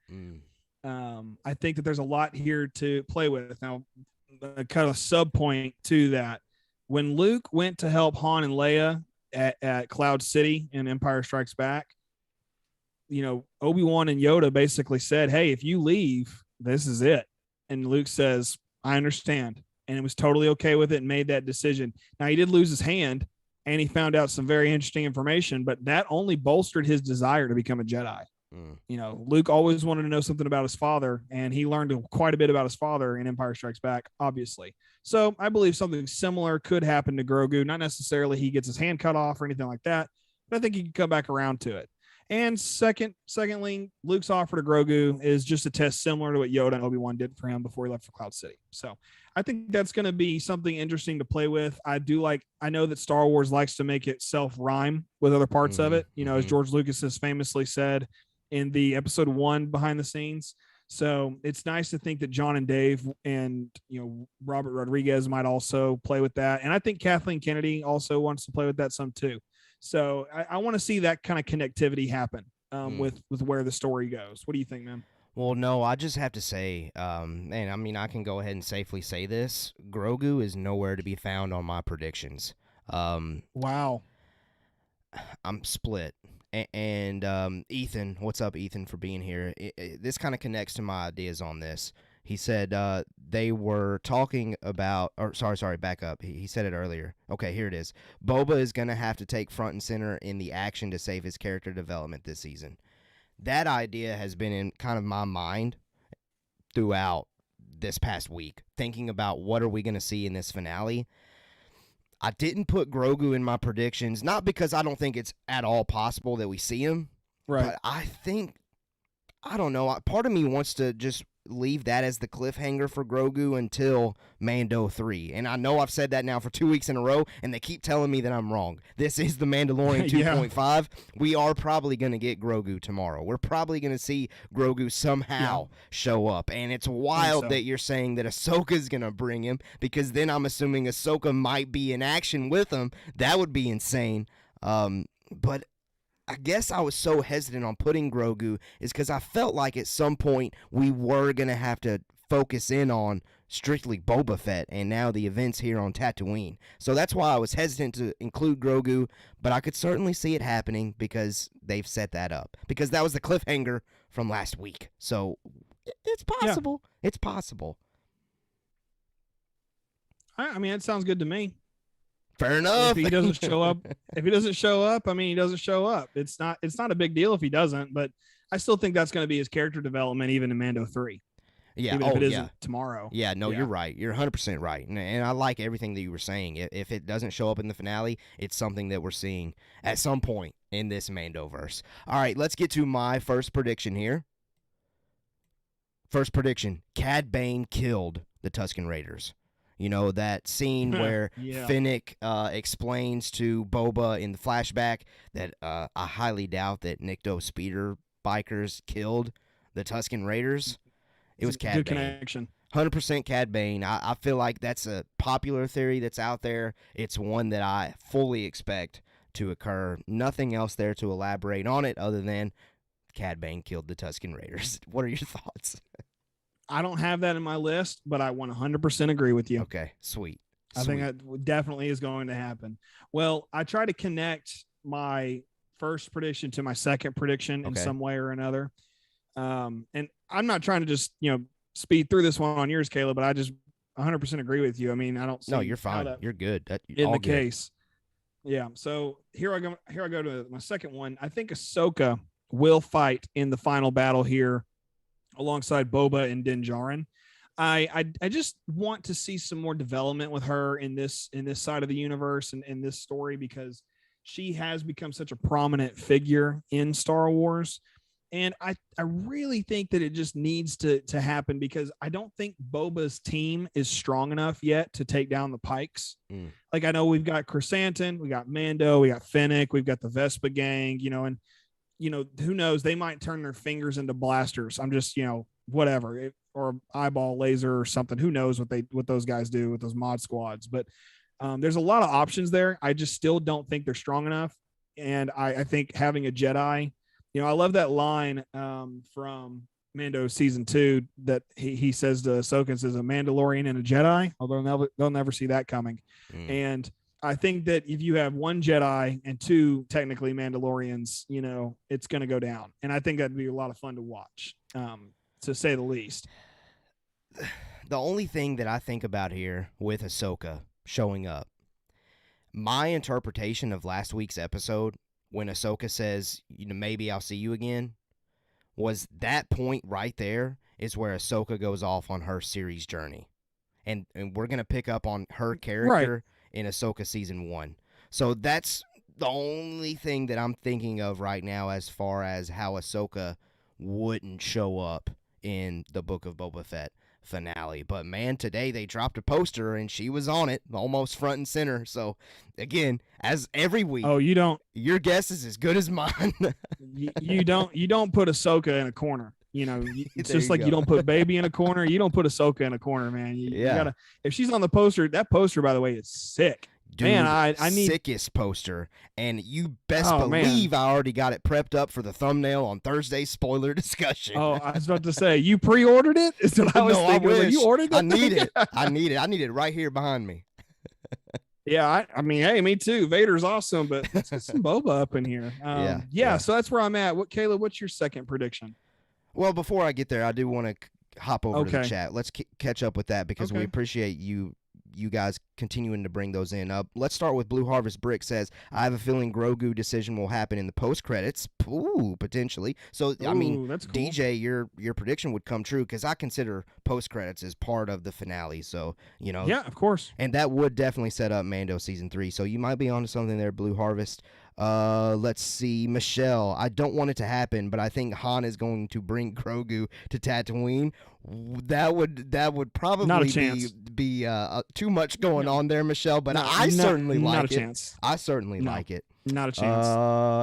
I think that there's a lot here to play with. Now, kind of sub point to that. When Luke went to help Han and Leia at Cloud City in Empire Strikes Back, Obi-Wan and Yoda basically said, hey, if you leave, this is it. And Luke says, I understand. And it was totally okay with it and made that decision. Now, he did lose his hand, and he found out some very interesting information, but that only bolstered his desire to become a Jedi. Luke always wanted to know something about his father, and he learned quite a bit about his father in Empire Strikes Back, obviously. So I believe something similar could happen to Grogu. Not necessarily he gets his hand cut off or anything like that, but I think he can come back around to it. And secondly, Luke's offer to Grogu is just a test similar to what Yoda and Obi-Wan did for him before he left for Cloud City. So I think that's going to be something interesting to play with. I know that Star Wars likes to make itself rhyme with other parts of it. As George Lucas has famously said in the episode 1 behind the scenes. So it's nice to think that John and Dave and, Robert Rodriguez might also play with that. And I think Kathleen Kennedy also wants to play with that some too. So I want to see that kind of connectivity happen with where the story goes. What do you think, man? Well, no, I just have to say, and I mean, I can go ahead and safely say this. Grogu is nowhere to be found on my predictions. Wow. I'm split. And Ethan, what's up, Ethan, for being here? This kind of connects to my ideas on this. He said they were talking about, or sorry, back up. He said it earlier. Okay, here it is. Boba is going to have to take front and center in the action to save his character development this season. That idea has been in kind of my mind throughout this past week, thinking about what are we going to see in this finale. I didn't put Grogu in my predictions, not because I don't think it's at all possible that we see him, right? But I don't know. Part of me wants to just leave that as the cliffhanger for Grogu until Mando 3. And I know I've said that now for 2 weeks in a row, and they keep telling me that I'm wrong. This is the Mandalorian 2.5. We are probably going to get Grogu tomorrow. We're probably going to see Grogu somehow show up. And it's wild that you're saying that Ahsoka's going to bring him, because then I'm assuming Ahsoka might be in action with him. That would be insane. But I guess I was so hesitant on putting Grogu is because I felt like at some point we were going to have to focus in on strictly Boba Fett and now the events here on Tatooine. So that's why I was hesitant to include Grogu, but I could certainly see it happening because they've set that up. Because that was the cliffhanger from last week. So it's possible. Yeah. It's possible. I mean, it sounds good to me. Fair enough. If he doesn't show up, I mean, he doesn't show up. It's not a big deal if he doesn't, but I still think that's going to be his character development, even in Mando 3. Yeah. Even if it isn't tomorrow. Yeah, no, you're right. You're 100% right. And I like everything that you were saying. If it doesn't show up in the finale, it's something that we're seeing at some point in this Mandoverse. All right, let's get to my first prediction here. First prediction, Cad Bane killed the Tusken Raiders. You know, that scene where Fennec explains to Boba in the flashback that I highly doubt that Nikto speeder bikers killed the Tusken Raiders. It was Cad Bane. Good connection. 100% Cad Bane. I feel like that's a popular theory that's out there. It's one that I fully expect to occur. Nothing else there to elaborate on it other than Cad Bane killed the Tusken Raiders. What are your thoughts? I don't have that in my list, but I 100% agree with you. Okay, sweet. I think that definitely is going to happen. Well, I try to connect my first prediction to my second prediction in some way or another. And I'm not trying to just, speed through this one on yours, Caleb, but I just 100% agree with you. I mean, I don't see. No, you're fine. You're good. In the case. Yeah. So here I go to my second one. I think Ahsoka will fight in the final battle here alongside Boba and Din Djarin. I just want to see some more development with her in this side of the universe and in this story, because she has become such a prominent figure in Star Wars. And I really think that it just needs to happen, because I don't think Boba's team is strong enough yet to take down the Pikes. Like, I know we've got Chrysanthemum, we got Mando, we got Fennec, we've got the Vespa gang, and who knows? They might turn their fingers into blasters. I'm just, whatever, or eyeball laser or something. Who knows what those guys do with those mod squads? But there's a lot of options there. I just still don't think they're strong enough. And I think having a Jedi, I love that line from Mando season 2 that he says to Ahsoka, and says, a Mandalorian and a Jedi. Although they'll never see that coming. And I think that if you have one Jedi and two technically Mandalorians, it's going to go down. And I think that'd be a lot of fun to watch, to say the least. The only thing that I think about here with Ahsoka showing up, my interpretation of last week's episode when Ahsoka says, maybe I'll see you again, was that point right there is where Ahsoka goes off on her series journey. And we're going to pick up on her character in Ahsoka season 1. So that's the only thing that I'm thinking of right now as far as how Ahsoka wouldn't show up in the Book of Boba Fett finale. But man, today they dropped a poster and she was on it, almost front and center. So again, as every week, your guess is as good as mine. you don't put Ahsoka in a corner. It's just like go. You don't put Baby in a corner. You don't put Ahsoka in a corner, man. You gotta. If she's on the poster, that poster, by the way, is sick. Dude, man, I need sickest poster, and you best believe I already got it prepped up for the thumbnail on Thursday's spoiler discussion. Oh, I was about to say, you pre-ordered it? Is what I was thinking. I wish. You ordered it? I need it. I need it right here behind me. Yeah, I mean, hey, me too. Vader's awesome, but let's get some Boba up in here. Yeah. So that's where I'm at. Caleb, what's your second prediction? Well, before I get there, I do want to hop over to the chat. Let's catch up with that because we appreciate you guys continuing to bring those in. Let's start with Blue Harvest Brick says, I have a feeling Grogu decision will happen in the post-credits. Ooh, potentially. So, I mean, that's cool. DJ, your prediction would come true because I consider post-credits as part of the finale. So, Yeah, of course. And that would definitely set up Mando Season 3. So you might be onto something there, Blue Harvest. Let's see. Michelle, I don't want it to happen, but I think Han is going to bring Grogu to Tatooine. That would probably be too much going on there, Michelle, but I certainly like it. Not a chance. I certainly like it. Not a chance.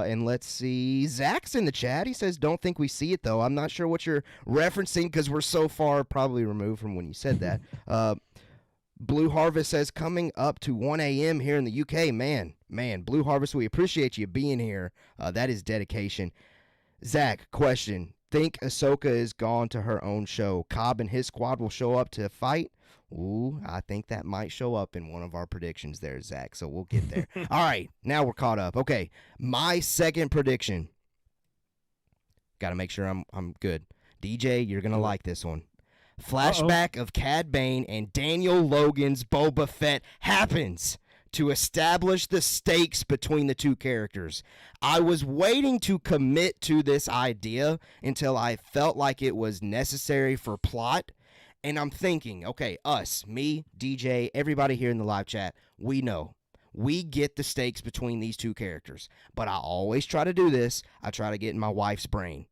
And let's see. Zach's in the chat. He says, don't think we see it, though. I'm not sure what you're referencing because we're so far probably removed from when you said that. Blue Harvest says, coming up to 1 a.m. here in the UK. Man, Blue Harvest, we appreciate you being here. That is dedication. Zach, question. Think Ahsoka is gone to her own show. Cobb and his squad will show up to fight? Ooh, I think that might show up in one of our predictions there, Zach, so we'll get there. All right, now we're caught up. Okay, my second prediction. Got to make sure I'm good. DJ, you're going to like this one. Flashback of Cad Bane and Daniel Logan's Boba Fett happens to establish the stakes between the two characters. I was waiting to commit to this idea until I felt like it was necessary for plot. And I'm thinking, okay, us, me, DJ, everybody here in the live chat, we know. We get the stakes between these two characters. But I always try to do this. I try to get in my wife's brain.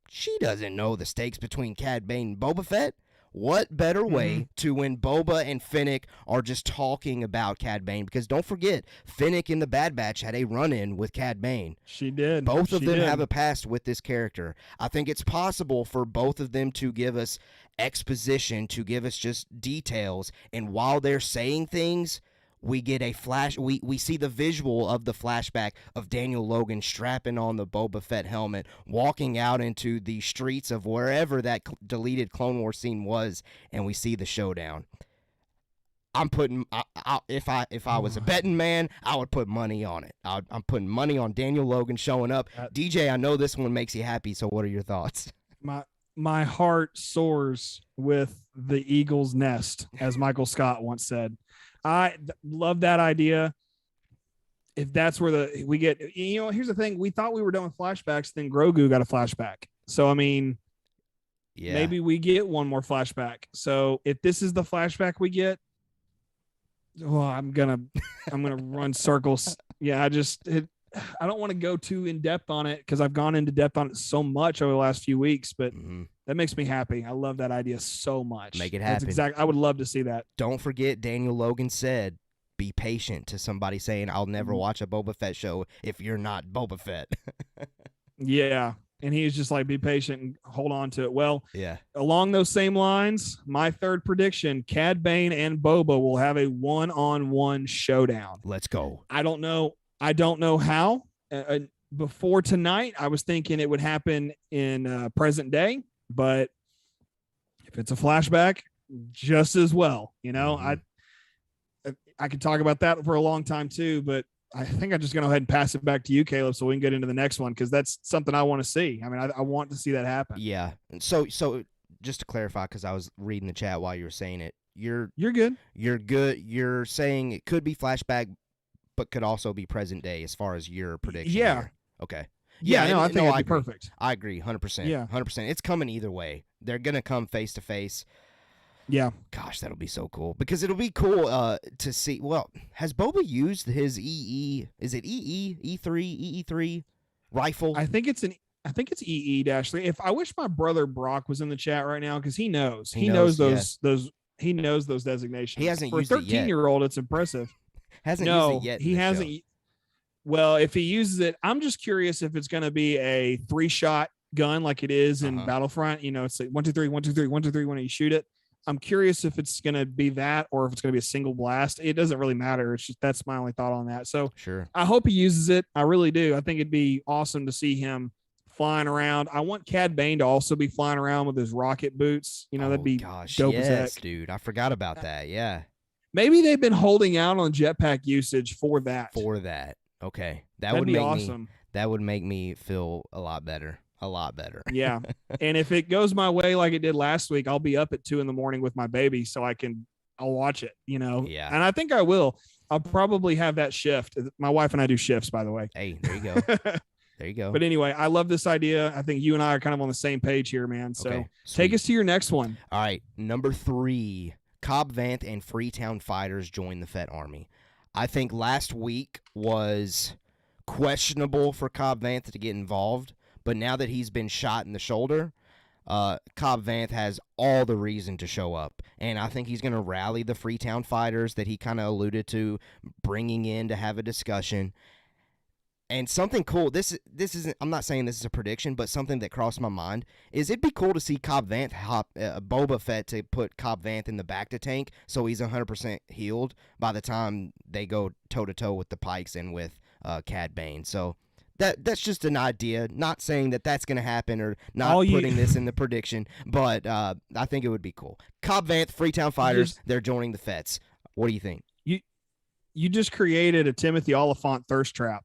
She doesn't know the stakes between Cad Bane and Boba Fett. What better way to when Boba and Fennec are just talking about Cad Bane? Because don't forget, Fennec in the Bad Batch had a run-in with Cad Bane. She did. Both of them have a past with this character. I think it's possible for both of them to give us exposition, to give us just details, and while they're saying things, we get a flash. We see the visual of the flashback of Daniel Logan strapping on the Boba Fett helmet, walking out into the streets of wherever that deleted Clone Wars scene was, and we see the showdown. I'm putting. If I was a betting man, I would put money on it. I'm putting money on Daniel Logan showing up. DJ, I know this one makes you happy. So what are your thoughts? My heart soars with the eagle's nest, as Michael Scott once said. I love that idea. If that's where we get, here's the thing. We thought we were done with flashbacks. Then Grogu got a flashback. So, I mean, maybe we get one more flashback. So if this is the flashback we get, I'm going to run circles. Yeah. I don't want to go too in depth on it because I've gone into depth on it so much over the last few weeks, but that makes me happy. I love that idea so much. Make it happen. I would love to see that. Don't forget, Daniel Logan said, be patient to somebody saying, I'll never watch a Boba Fett show if you're not Boba Fett. Yeah. And he's just like, be patient and hold on to it. Well, yeah. Along those same lines, my third prediction, Cad Bane and Boba will have a one-on-one showdown. Let's go. I don't know how. Before tonight, I was thinking it would happen in present day, but if it's a flashback, just as well. I could talk about that for a long time too, but I think I'm just going to go ahead and pass it back to you, Caleb, so we can get into the next one because that's something I want to see. I mean, I want to see that happen. Yeah. So just to clarify, because I was reading the chat while you were saying it, you're good. You're good. You're saying it could be flashback, but could also be present day as far as your prediction. Yeah. Here. Okay. Yeah, no, I think it'd be perfect. I agree, 100%. Yeah. 100%. It's coming either way. They're going to come face to face. Yeah. Gosh, that'll be so cool because it'll be cool to see. Well, has Boba used his EE? Is it EE3 rifle? I think it's EE-3. If I wish my brother Brock was in the chat right now because he knows those he knows those designations. He hasn't for used a it yet. 13-year-old. It's impressive. Hasn't No, used it yet. he hasn't. Well, if he uses it, I'm just curious if it's going to be a 3-shot gun like it is in Battlefront. You know, it's like 1, 2, 3, 1, 2, 3, 1, 2, 3 when you shoot it. I'm curious if it's going to be that or if it's going to be a single blast. It doesn't really matter. It's just that's my only thought on that. So sure. I hope he uses it. I really do. I think it'd be awesome to see him flying around. I want Cad Bane to also be flying around with his rocket boots. You know, that'd be dope as heck. Dude. I forgot about that. Yeah. Maybe they've been holding out on jetpack usage for that. Okay. That'd be awesome. That would make me feel a lot better. Yeah. And if it goes my way like it did last week, I'll be up at 2 a.m. with my baby so I'll watch it, you know? Yeah. And I think I will. I'll probably have that shift. My wife and I do shifts, by the way. Hey, there you go. There you go. But anyway, I love this idea. I think you and I are kind of on the same page here, man. So okay, take us to your next one. All right. Number 3, Cobb Vanth and Freetown fighters join the Fett Army. I think last week was questionable for Cobb Vanth to get involved. But now that he's been shot in the shoulder, Cobb Vanth has all the reason to show up. And I think he's going to rally the Freetown fighters that he kind of alluded to bringing in to have a discussion. And something cool, this isn't, I'm not saying this is a prediction, but something that crossed my mind is it'd be cool to see Cobb Vanth Boba Fett to put Cobb Vanth in the back to tank so he's 100% healed by the time they go toe-to-toe with the Pikes and with Cad Bane. So that's just an idea. Not saying that that's going to happen or not putting this in the prediction, but I think it would be cool. Cobb Vanth, Freetown fighters, they're joining the Fets. What do you think? You just created a Timothy Oliphant thirst trap.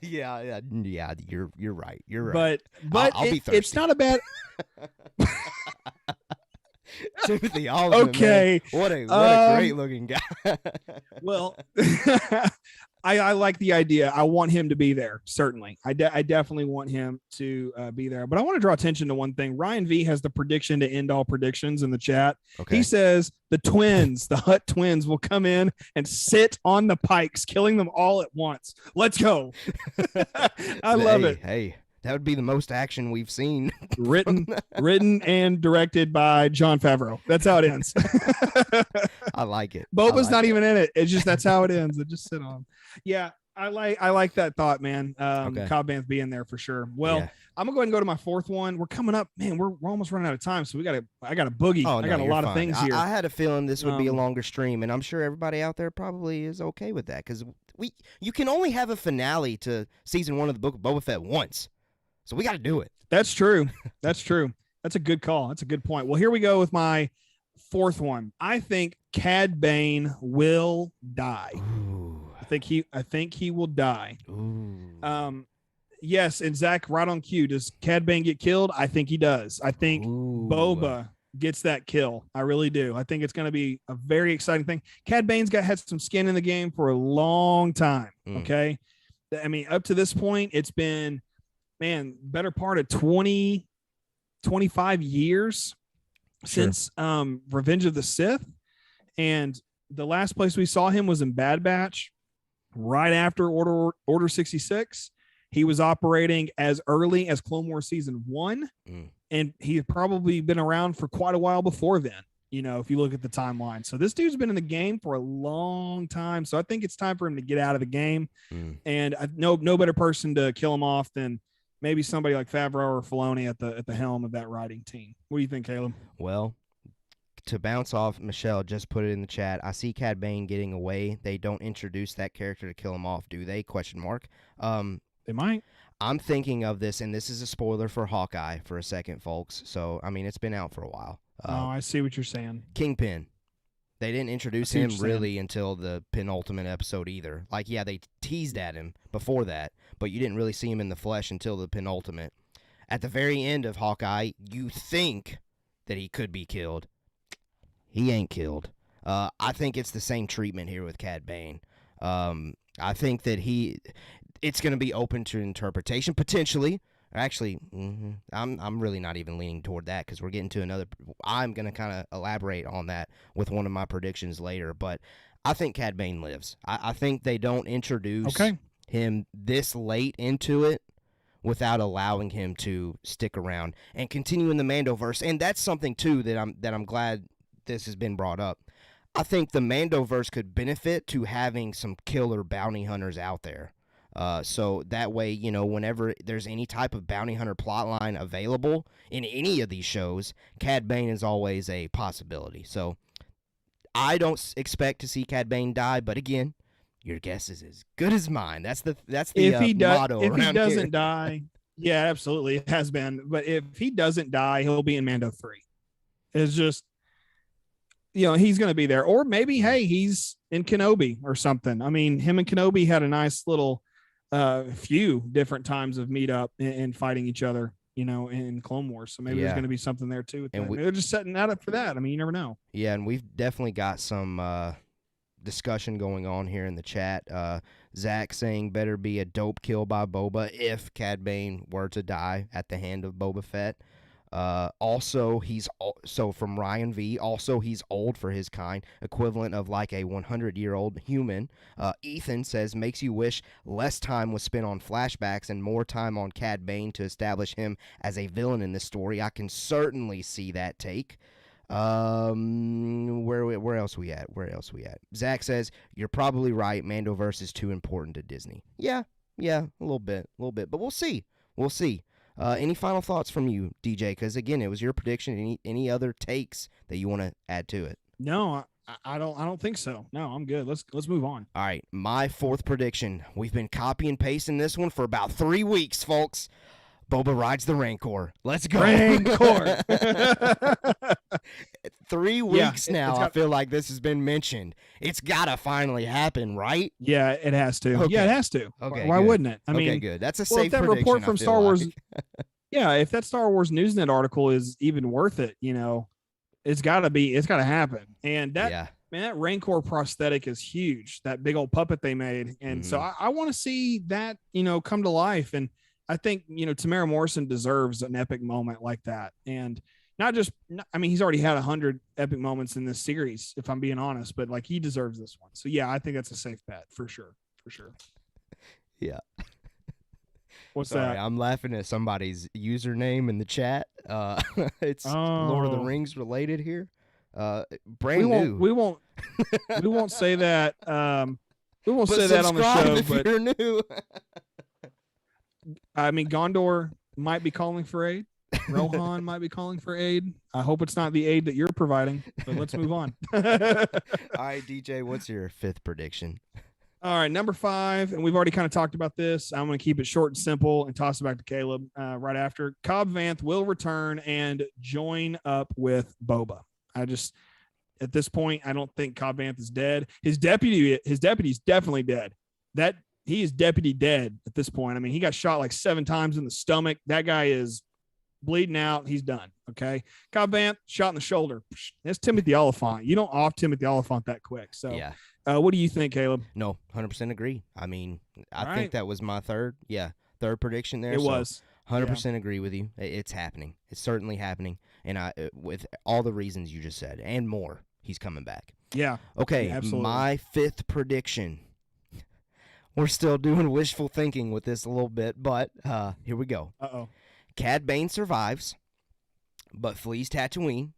yeah. You're right. You're right. But I'll be thirsty. It's not a bad. Timothy Oliphant. Okay. Man. What a great looking guy. Well, I like the idea. I want him to be there. Certainly. I definitely want him to be there, but I want to draw attention to one thing. Ryan V has the prediction to end all predictions in the chat. Okay. He says the Hutt twins will come in and sit on the Pikes, killing them all at once. Let's go. I love it. Hey, that would be the most action we've seen. Written and directed by Jon Favreau. That's how it ends. I like it. Boba's not even in it. It's just that's how it ends. It just sit on. Yeah, I like that thought, man. Cobb Vanth being there for sure. Well, yeah. I'm gonna go ahead and go to my 4th one. We're coming up, man. We're almost running out of time, so I got a boogie. I got a lot of things here. I had a feeling this would be a longer stream, and I'm sure everybody out there probably is okay with that because you can only have a finale to season 1 of the Book of Boba Fett once. So we got to do it. That's true. That's a good call. That's a good point. Well, here we go with my 4th one. I think Cad Bane will die. Ooh. I think he will die. Ooh. Yes, and Zach, right on cue. Does Cad Bane get killed? I think he does. I think Boba gets that kill. I really do. I think it's going to be a very exciting thing. Cad Bane's had some skin in the game for a long time. Okay. I mean, up to this point, it's been, man, better part of 20, 25 years since Revenge of the Sith. And the last place we saw him was in Bad Batch, right after Order 66. He was operating as early as Clone Wars Season 1, and he had probably been around for quite a while before then, you know, if you look at the timeline. So this dude's been in the game for a long time, so I think it's time for him to get out of the game. And no better person to kill him off than maybe somebody like Favreau or Filoni at the helm of that writing team. What do you think, Caleb? Well, to bounce off, Michelle just put it in the chat. I see Cad Bane getting away. They don't introduce that character to kill him off, do they? ? They might. I'm thinking of this, and this is a spoiler for Hawkeye for a second, folks. So, I mean, it's been out for a while. I see what you're saying. Kingpin. They didn't introduce him really until the penultimate episode either. Like, yeah, they teased at him before that, but you didn't really see him in the flesh until the penultimate. At the very end of Hawkeye, you think that he could be killed. He ain't killed. I think it's the same treatment here with Cad Bane. I think that it's going to be open to interpretation, potentially. Actually, I'm really not even leaning toward that because we're getting to another. I'm going to kind of elaborate on that with one of my predictions later, but I think Cad Bane lives. I think they don't introduce him this late into it without allowing him to stick around and continue in the Mandoverse. And that's something too that I'm glad this has been brought up. I think the Mandoverse could benefit to having some killer bounty hunters out there. So that way, you know, whenever there's any type of bounty hunter plotline available in any of these shows, Cad Bane is always a possibility. So I don't expect to see Cad Bane die, but again, your guess is as good as mine. That's the motto. If he doesn't here. die, yeah, absolutely, it has been. But if he doesn't die, he'll be in Mando 3. It's just, you know, he's going to be there, or maybe hey, he's in Kenobi or something. I mean, him and Kenobi had a nice little few different times of meet up and fighting each other, you know, in Clone Wars. So maybe there's going to be something there too. And they're just setting that up for that. I mean, you never know. Yeah, and we've definitely got some discussion going on here in the chat. Zach saying better be a dope kill by Boba if Cad Bane were to die at the hand of Boba Fett. Also, so from Ryan V. Also, he's old for his kind, equivalent of like a 100-year-old human. Ethan says makes you wish less time was spent on flashbacks and more time on Cad Bane to establish him as a villain in this story. I can certainly see that take. Where else we at? Zach says you're probably right. Mandoverse is too important to Disney. Yeah, a little bit, but we'll see. Any final thoughts from you, DJ? Because again, it was your prediction. Any other takes that you want to add to it? No, I don't think so. No, I'm good. Let's move on. All right, my fourth prediction. We've been copy and pasting this one for about 3 weeks, folks. Boba rides the Rancor. Let's go. Rancor. 3 weeks now. I feel like this has been mentioned. It's got to finally happen, right? Yeah, it has to. Okay. Yeah, it has to. Okay, why wouldn't it? I mean, good. That's a safe if that prediction, report from Star Wars, like. yeah, if that Star Wars Newsnet article is even worth it, you know, it's got to happen. And that, man, that Rancor prosthetic is huge. That big old puppet they made. And so I want to see that, you know, come to life. And I think, you know, Tamara Morrison deserves an epic moment like that. And I mean, he's already had 100 epic moments in this series, if I'm being honest, but like he deserves this one. So yeah, I think that's a safe bet for sure. Yeah. What's Sorry, that? I'm laughing at somebody's username in the chat. It's Lord of the Rings related here. Brand new. We won't say that. We won't say that on the show, if but you're new. I mean, Gondor might be calling for aid. Rohan might be calling for aid. I hope it's not the aid that you're providing, but let's move on. All right, DJ, what's your fifth prediction? All right, number 5, and we've already kind of talked about this. I'm going to keep it short and simple and toss it back to Caleb right after. Cobb Vanth will return and join up with Boba. At this point, I don't think Cobb Vanth is dead. His deputy's definitely dead. He is deputy dead at this point. I mean, he got shot like 7 times in the stomach. That guy is bleeding out. He's done. Okay. Cobb Vanth shot in the shoulder. That's Timothy Oliphant. You don't off Timothy Oliphant that quick. So, yeah. What do you think, Caleb? No, 100% agree. I mean, I think that was my third prediction there. It was 100% agree with you. It's happening. It's certainly happening. And with all the reasons you just said and more, he's coming back. Yeah. Okay. Yeah, absolutely. My fifth prediction. We're still doing wishful thinking with this a little bit, but here we go. Uh-oh. Cad Bane survives, but flees Tatooine.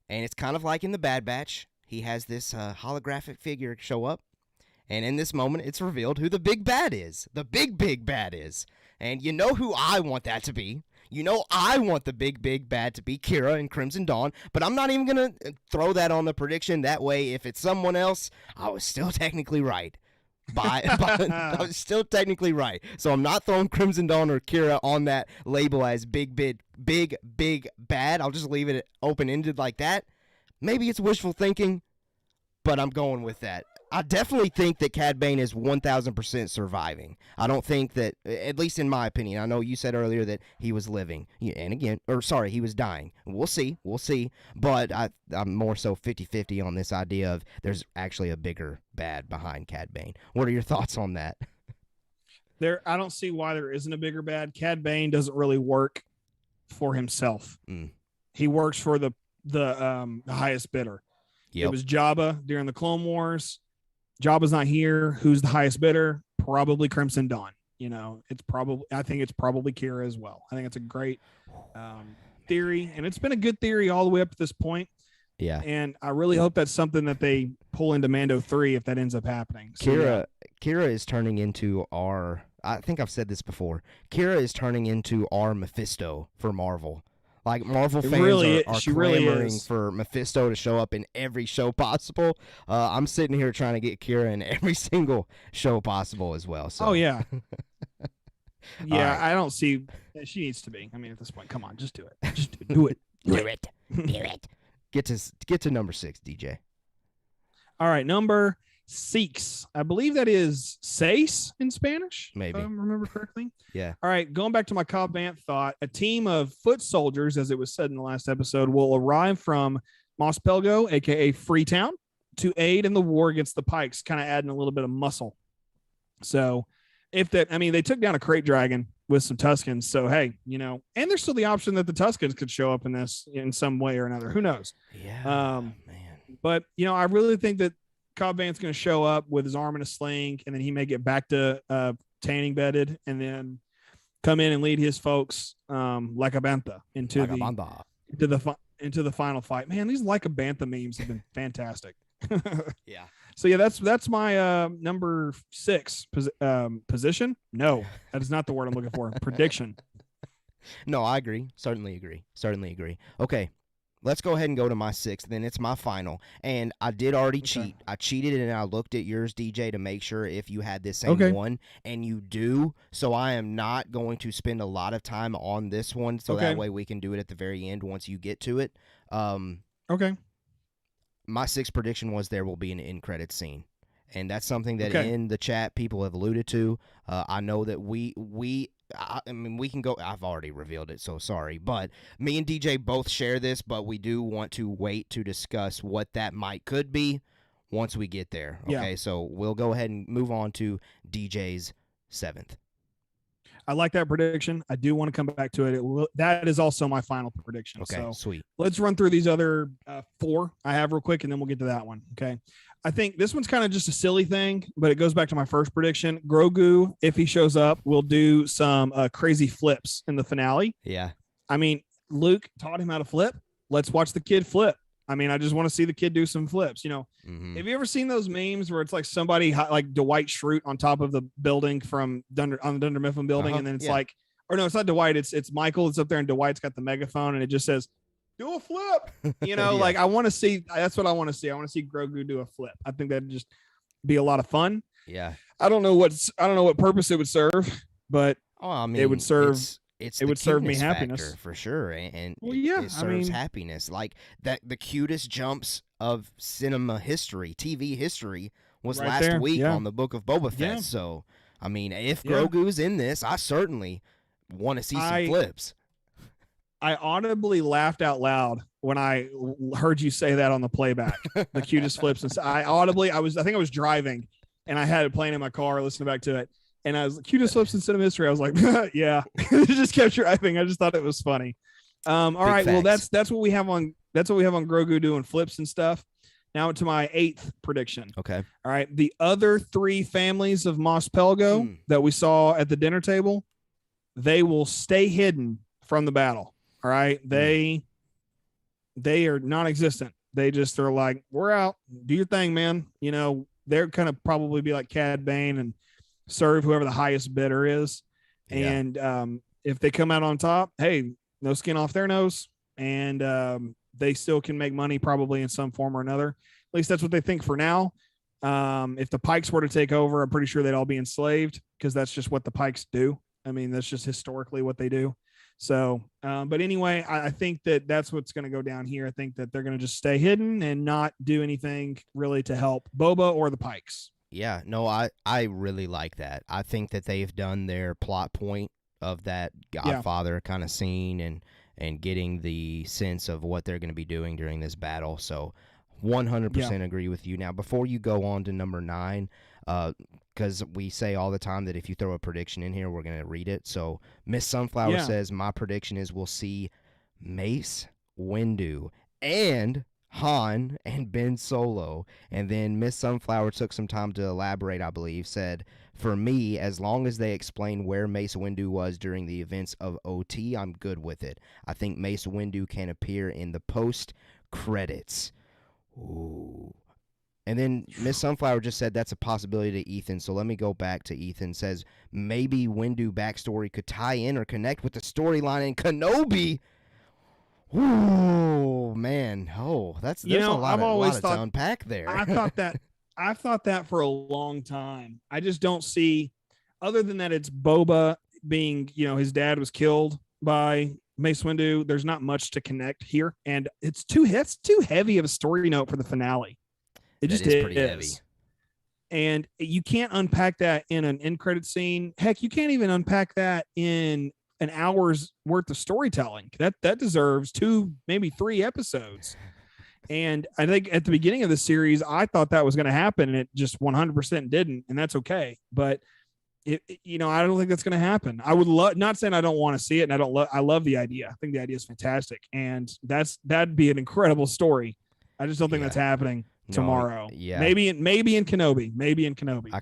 And it's kind of like in the Bad Batch. He has this holographic figure show up. And in this moment, it's revealed who the big bad is. The big bad is. And you know who I want that to be. You know I want the big bad to be Kira in Crimson Dawn. But I'm not even going to throw that on the prediction. That way, if it's someone else, I was still technically right. I was still technically right. So I'm not throwing Crimson Dawn or Kira on that label as big bad. I'll just leave it open-ended like that. Maybe it's wishful thinking, but I'm going with that. I definitely think that Cad Bane is 1,000% surviving. I don't think that, at least in my opinion, I know you said earlier that he was living, he was dying. We'll see, but I'm more so 50-50 on this idea of there's actually a bigger bad behind Cad Bane. What are your thoughts on that? I don't see why there isn't a bigger bad. Cad Bane doesn't really work for himself. He works for the highest bidder. Yep. It was Jabba during the Clone Wars. Jabba's not here. Who's the highest bidder? Probably Crimson Dawn. I think it's probably Kira as well. I think it's a great theory, and it's been a good theory all the way up to this point. Yeah. And I really hope that's something that they pull into Mando 3 if that ends up happening. So, Kira is turning into I think I've said this before. Kira is turning into our Mephisto for Marvel. Like, Marvel fans are clamoring for Mephisto to show up in every show possible. I'm sitting here trying to get Kira in every single show possible as well. So. Oh, yeah. Yeah, right. I don't see – she needs to be. I mean, at this point, come on, just do it. Just do it. Do it. Do it. Get to number 6, DJ. All right, number 6. I believe that is seis in Spanish. Maybe. If I remember correctly. Yeah. All right, going back to my Cobb Vanth thought, a team of foot soldiers, as it was said in the last episode, will arrive from Mos Pelgo, a.k.a. Freetown, to aid in the war against the Pikes, kind of adding a little bit of muscle. So they took down a crate dragon with some Tuskens. So, hey, and there's still the option that the Tuskens could show up in this in some way or another. Who knows? Yeah, man. But, I really think that Cobb Vanth's going to show up with his arm in a sling, and then he may get back to tanning bedded and then come in and lead his folks like a bantha into the final fight. Man, these like a bantha memes have been fantastic. Yeah. So yeah, that's my number 6 position. No, that is not the word I'm looking for. Prediction. No, I agree. Certainly agree. Okay, let's go ahead and go to my 6th. Then it's my final. And I did already cheat. I cheated and I looked at yours, DJ, to make sure if you had this same one, and you do. So I am not going to spend a lot of time on this one, so that way we can do it at the very end once you get to it. Okay. My 6th prediction was there will be an end credits scene, and that's something that in the chat people have alluded to. I know that we can go. I've already revealed it, so sorry. But me and DJ both share this, but we do want to wait to discuss what that could be once we get there. Okay, so we'll go ahead and move on to DJ's 7th. I like that prediction. I do want to come back to it. That is also my final prediction. Okay, so sweet. Let's run through these other 4 I have real quick, and then we'll get to that one. Okay. I think this one's kind of just a silly thing, but it goes back to my first prediction. Grogu, if he shows up, will do some crazy flips in the finale. Yeah. I mean, Luke taught him how to flip. Let's watch the kid flip. I mean, I just want to see the kid do some flips. Have you ever seen those memes where it's like somebody like Dwight Schrute on top of the building on the Dunder Mifflin building, and then it's like, or no, it's not Dwight. It's Michael. It's up there, and Dwight's got the megaphone, and it just says, "Do a flip." Like I want to see. That's what I want to see. I want to see Grogu do a flip. I think that'd just be a lot of fun. Yeah. I don't know what purpose it would serve, but it would serve. It would serve me happiness for sure, and it serves happiness. Like that, the cutest jumps of cinema history, TV history, was right last there. week on the Book of Boba Fett. Yeah. So, I mean, if Grogu's in this, I certainly want to see some flips. I audibly laughed out loud when I heard you say that on the playback. The cutest flips, and I think I was driving, and I had it playing in my car, listening back to it. And I was cutest flips in cinema history. I was like, yeah, just kept driving. I just thought it was funny. All right. Well, that's what we have on Grogu doing flips and stuff. Now to my 8th prediction. Okay. All right. The other 3 families of Mos Pelgo that we saw at the dinner table, they will stay hidden from the battle. All right. They are non-existent. They're like, we're out. Do your thing, man. They're kind of probably be like Cad Bane and serve whoever the highest bidder is. Yeah. And if they come out on top, hey, no skin off their nose, and they still can make money probably in some form or another. At least that's what they think for now. If the Pikes were to take over, I'm pretty sure they'd all be enslaved, because that's just what the Pikes do. I mean, that's just historically what they do. So, but anyway, I think that's what's going to go down here. I think that they're going to just stay hidden and not do anything really to help Boba or the Pikes. Yeah, no, I really like that. I think that they've done their plot point of that Godfather kind of scene and getting the sense of what they're going to be doing during this battle. So 100% agree with you. Now, before you go on to number 9, because we say all the time that if you throw a prediction in here, we're going to read it. So Miss Sunflower says, my prediction is we'll see Mace Windu and Han and Ben Solo. And then Miss Sunflower took some time to elaborate, I believe, said, for me, as long as they explain where Mace Windu was during the events of OT, I'm good with it. I think Mace Windu can appear in the post-credits. Ooh. And then Miss Sunflower just said that's a possibility to Ethan. So let me go back to Ethan. Says maybe Windu backstory could tie in or connect with the storyline in Kenobi. Ooh, man. Oh, there's a lot to unpack there. I've thought that for a long time. I just don't see, other than that it's Boba being, his dad was killed by Mace Windu. There's not much to connect here. And it's too heavy of a story note for the finale. It just is pretty heavy. And you can't unpack that in an end credit scene. Heck, you can't even unpack that in an hour's worth of storytelling. That deserves 2, maybe 3 episodes. And I think at the beginning of the series, I thought that was going to happen, and it just 100% didn't, and that's okay. But I don't think that's going to happen. I would love, not saying I don't want to see it, and I love the idea. I think the idea is fantastic, and that'd be an incredible story. I just don't think that's happening tomorrow. Maybe in Kenobi. I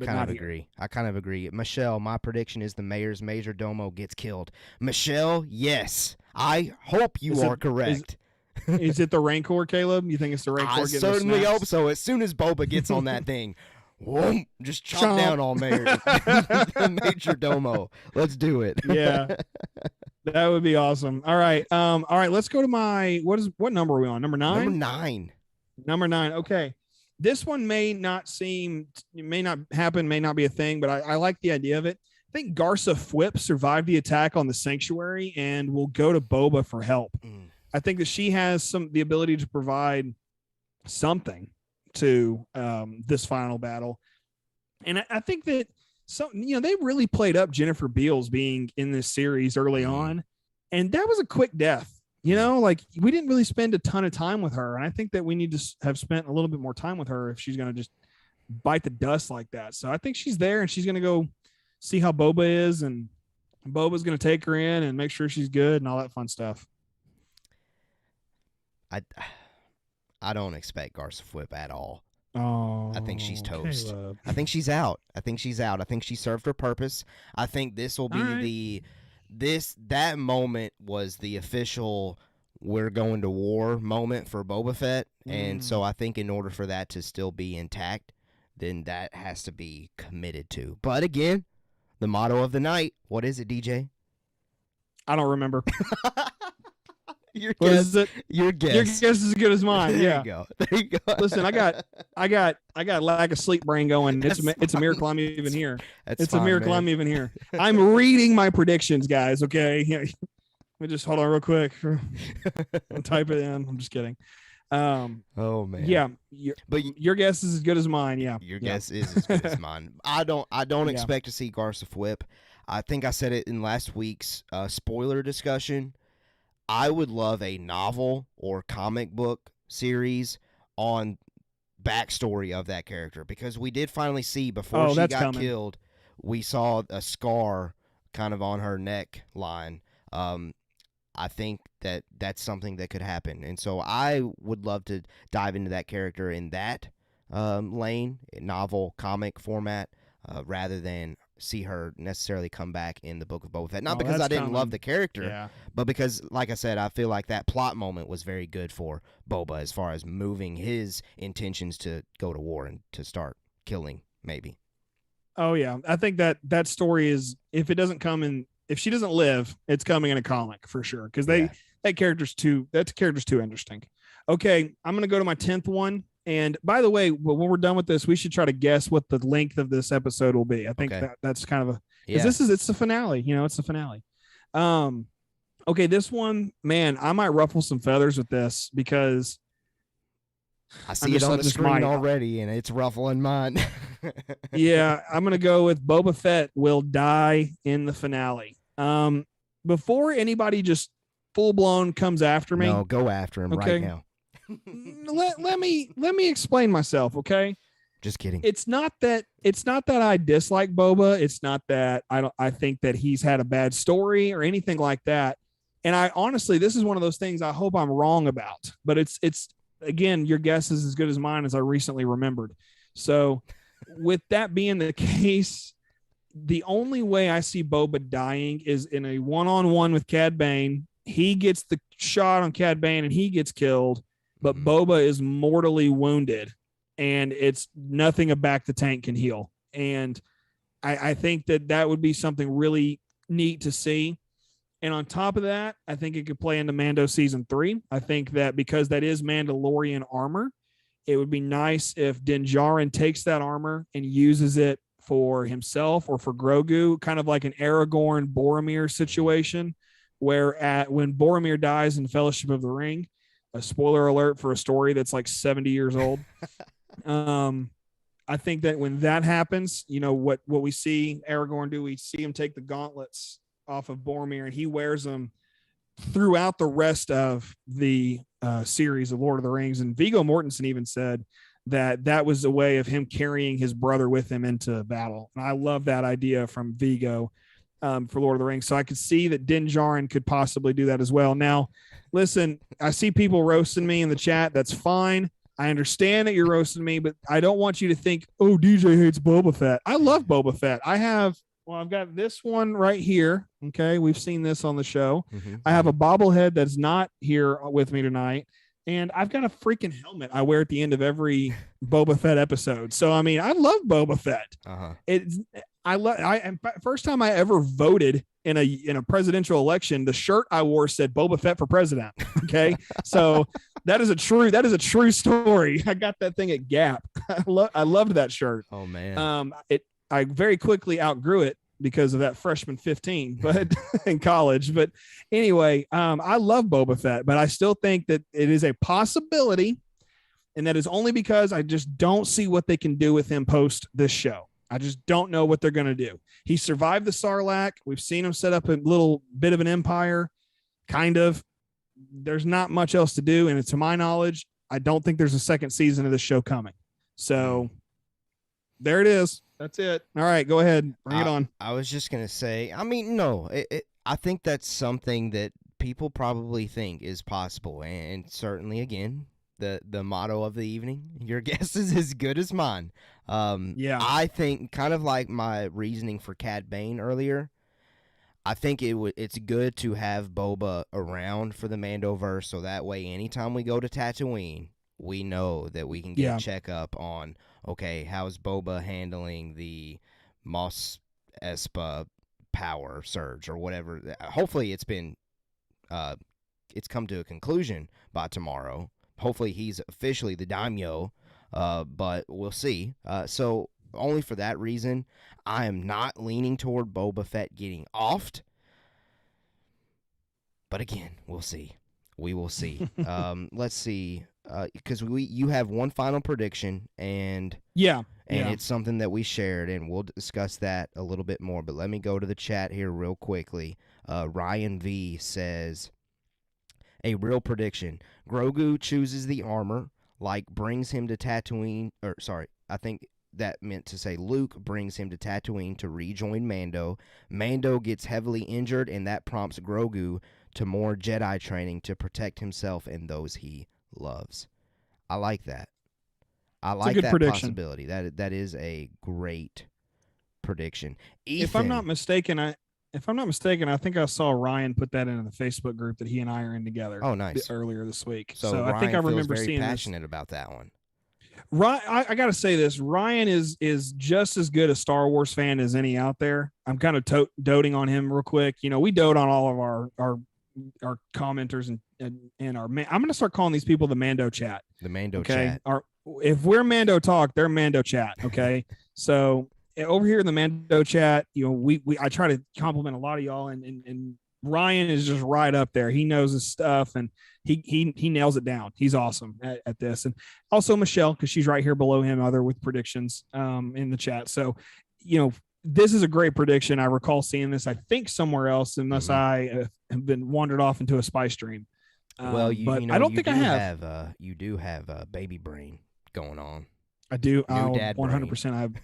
kind of agree. Michelle, my prediction is the mayor's major domo gets killed. Michelle, yes. I hope you are correct. Is it the Rancor, Caleb? You think it's the Rancor? I certainly hope so. As soon as Boba gets on that thing, whoom, just chop down all mayor. The major domo. Let's do it. Yeah. That would be awesome. All right. Let's go to what number are we on? Number 9? Number 9. Okay. This one may not happen, may not be a thing, but I like the idea of it. I think Garsa Fwip survived the attack on the sanctuary and will go to Boba for help. I think that she has the ability to provide something to this final battle. And I think that they really played up Jennifer Beals being in this series early on. And that was a quick death. We didn't really spend a ton of time with her. And I think that we need to have spent a little bit more time with her if she's going to just bite the dust like that. So I think she's there, and she's going to go see how Boba is, and Boba's going to take her in and make sure she's good and all that fun stuff. I don't expect Garsa Fwip at all. Oh, I think she's toast. Caleb. I think she's out. I think she served her purpose. I think this will be that moment was the official we're going to war moment for Boba Fett. And so I think in order for that to still be intact, then that has to be committed to. But again, the motto of the night, what is it, DJ? I don't remember. Your guess is as good as mine. There Yeah. you go. Listen, I got lack of sleep brain going. It's a miracle I'm even here. It's a miracle I'm even here. I'm reading my predictions, guys. Okay. Let me just hold on real quick. I'll type it in. I'm just kidding. Oh man. Yeah. But your guess is as good as mine. Yeah. Your guess is as good as mine. I don't expect to see Garsa Fwip. I think I said it in last week's spoiler discussion. I would love a novel or comic book series on backstory of that character, because we did finally see before she got killed, we saw a scar kind of on her neck line. I think that's something that could happen. And so I would love to dive into that character in that lane, novel, comic format, rather than see her necessarily come back in the Book of Boba Fett. Not because I didn't love the character, but because, like I said, I feel like that plot moment was very good for Boba as far as moving his intentions to go to war and to start killing, maybe. Oh, yeah. I think that story is, if she doesn't live, it's coming in a comic for sure, because that character's too interesting. Okay, I'm going to go to my 10th one. And by the way, when we're done with this, we should try to guess what the length of this episode will be. I think that's kind of it's the finale. It's the finale. Okay, this one, man, I might ruffle some feathers with this, because I see it on the screen already, and it's ruffling mine. Yeah, I'm gonna go with Boba Fett will die in the finale. Before anybody just full blown comes after me, no, go after him right now. let me explain myself, okay? Just kidding. It's not that it's not that I dislike Boba. It's not that I think that he's had a bad story or anything like that. And I honestly, this is one of those things I hope I'm wrong about, but it's again, your guess is as good as mine, as I recently remembered. So with that being the case, the only way I see Boba dying is in a one-on-one with Cad Bane. He gets the shot on Cad Bane and he gets killed, but Boba is mortally wounded. And it's nothing a back the tank can heal. And I think that would be something really neat to see. And on top of that, I think it could play into Mando season 3. I think that because that is Mandalorian armor, it would be nice if Din Djarin takes that armor and uses it for himself or for Grogu, kind of like an Aragorn Boromir situation, where when Boromir dies in Fellowship of the Ring, a spoiler alert for a story that's like 70 years old. I think that when that happens, what we see Aragorn do, we see him take the gauntlets off of Boromir and he wears them throughout the rest of the series of Lord of the Rings. And Viggo Mortensen even said that was a way of him carrying his brother with him into battle. And I love that idea from Viggo for Lord of the Rings. So I could see that Din Djarin could possibly do that as well. Now, listen, I see people roasting me in the chat. That's fine. I understand that you're roasting me, but I don't want you to think, oh, DJ hates Boba Fett. I love Boba Fett. I've got this one right here. Okay. We've seen this on the show. Mm-hmm. I have a bobblehead that's not here with me tonight. And I've got a freaking helmet I wear at the end of every Boba Fett episode. So, I mean, I love Boba Fett. First time I ever voted in a presidential election, the shirt I wore said Boba Fett for president. Okay. So that is a true story. I got that thing at Gap. I loved that shirt. Oh man. I very quickly outgrew it because of that freshman 15, but in college. But anyway, I love Boba Fett, but I still think that it is a possibility. And that is only because I just don't see what they can do with him post this show. I just don't know what they're going to do. He survived the Sarlacc. We've seen him set up a little bit of an empire, kind of. There's not much else to do. And to my knowledge, I don't think there's a second season of this show coming. So there it is. That's it. All right, go ahead. Bring it on. I was just going to say, I mean, no, I think that's something that people probably think is possible. And certainly, again, the motto of the evening, your guess is as good as mine. I think kind of like my reasoning for Cad Bane earlier, I think it's good to have Boba around for the Mandoverse, so that way anytime we go to Tatooine, we know that we can get a checkup on, okay, how's Boba handling the Mos Espa power surge or whatever. Hopefully it's come to a conclusion by tomorrow. Hopefully he's officially the daimyo, but we'll see. So only for that reason, I am not leaning toward Boba Fett getting offed. But again, we'll see. We will see. Let's see. Because you have one final prediction, and it's something that we shared, and we'll discuss that a little bit more. But let me go to the chat here real quickly. Ryan V says, a real prediction. Grogu chooses the armor, brings him to Tatooine, I think that meant to say Luke brings him to Tatooine to rejoin Mando. Mando gets heavily injured, and that prompts Grogu to more Jedi training to protect himself and those he loves. I like that. I like that possibility. That is a great prediction. Ethan, if I'm not mistaken, I think I saw Ryan put that in the Facebook group that he and I are in together. Oh, nice. Earlier this week. So I think I remember seeing passionate about that one. Ryan, I got to say this. Ryan is just as good a Star Wars fan as any out there. I'm kind of doting on him real quick. We dote on all of our commenters and our I'm going to start calling these people the Mando chat. The Mando chat. If we're Mando talk, they're Mando chat. Okay. So over here in the Mando chat, I try to compliment a lot of y'all, and Ryan is just right up there. He knows his stuff, and he nails it down. He's awesome at this. And also Michelle, because she's right here below him, with predictions in the chat. So, this is a great prediction. I recall seeing this, I think, somewhere else, unless I have been wandered off into a spice dream. Well, I don't think I have. You do have baby brain going on. I do. New dad 100%.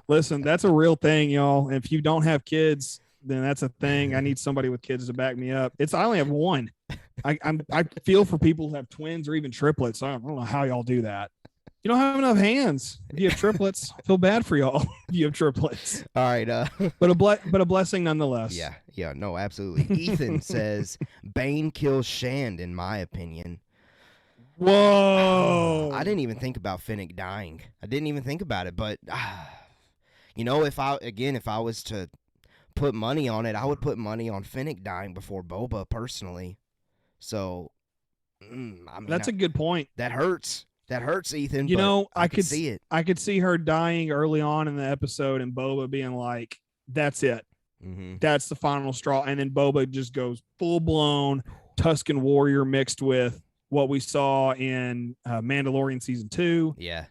Listen, that's a real thing, y'all. If you don't have kids, then that's a thing. I need somebody with kids to back me up. I only have one. I feel for people who have twins or even triplets. I don't know how y'all do that. You don't have enough hands. If you have triplets, I feel bad for y'all. If you have triplets. All right. But a blessing nonetheless. Yeah. No, absolutely. Ethan says Bane kills Shand, in my opinion. Whoa! I didn't even think about Fennec dying. I didn't even think about it. But if I was to put money on it, I would put money on Fennec dying before Boba personally. So, that's a good point. That hurts. That hurts, Ethan. I could see it. I could see her dying early on in the episode, and Boba being like, "That's it. Mm-hmm. That's the final straw." And then Boba just goes full blown Tusken warrior mixed with what we saw in Mandalorian season 2. Yeah.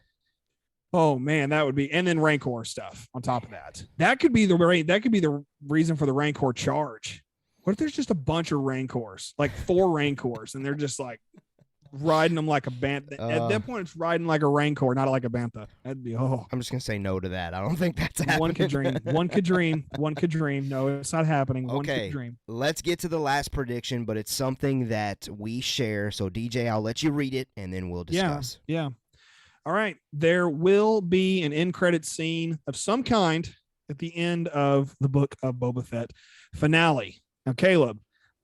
Oh man, that would be, and then Rancor stuff on top of that. That could be the reason for the Rancor charge. What if there's just a bunch of Rancors, like 4 Rancors, and they're just like riding them like a bantha? At that point, it's riding like a Rancor, not like a bantha. That'd be I'm just gonna say no to that. I don't think that's happening. One could dream. One could dream. One could dream. No, it's not happening. One could dream. Let's get to the last prediction, but it's something that we share. So DJ, I'll let you read it, and then we'll discuss. Yeah. All right. There will be an end credit scene of some kind at the end of the Book of Boba Fett finale. Now, Caleb,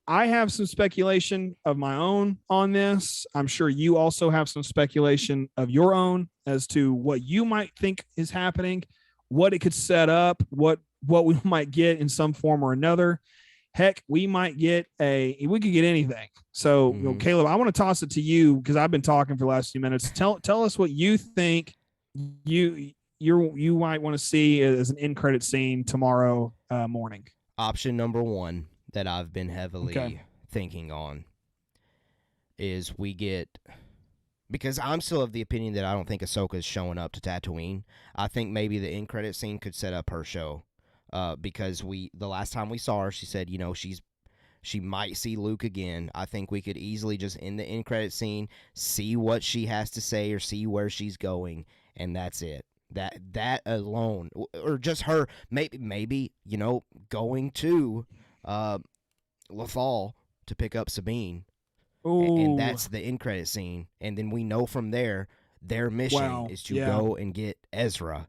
I have some speculation of my own on this. I'm sure you also have some speculation of your own as to what you might think is happening, what it could set up, what we might get in some form or another. Heck, we could get anything. So, Caleb, I want to toss it to you because I've been talking for the last few minutes. Tell us what you think you might want to see as an end credit scene tomorrow morning. Option number 1 that I've been heavily thinking on is we get, because I'm still of the opinion that I don't think Ahsoka is showing up to Tatooine. I think maybe the end credit scene could set up her show. Because the last time we saw her, she said, she might see Luke again. I think we could easily just end the end credit scene, see what she has to say or see where she's going, and that's it. That alone, or just her maybe going to Lothal to pick up Sabine, and that's the end credit scene. And then we know from there their mission is to go and get Ezra.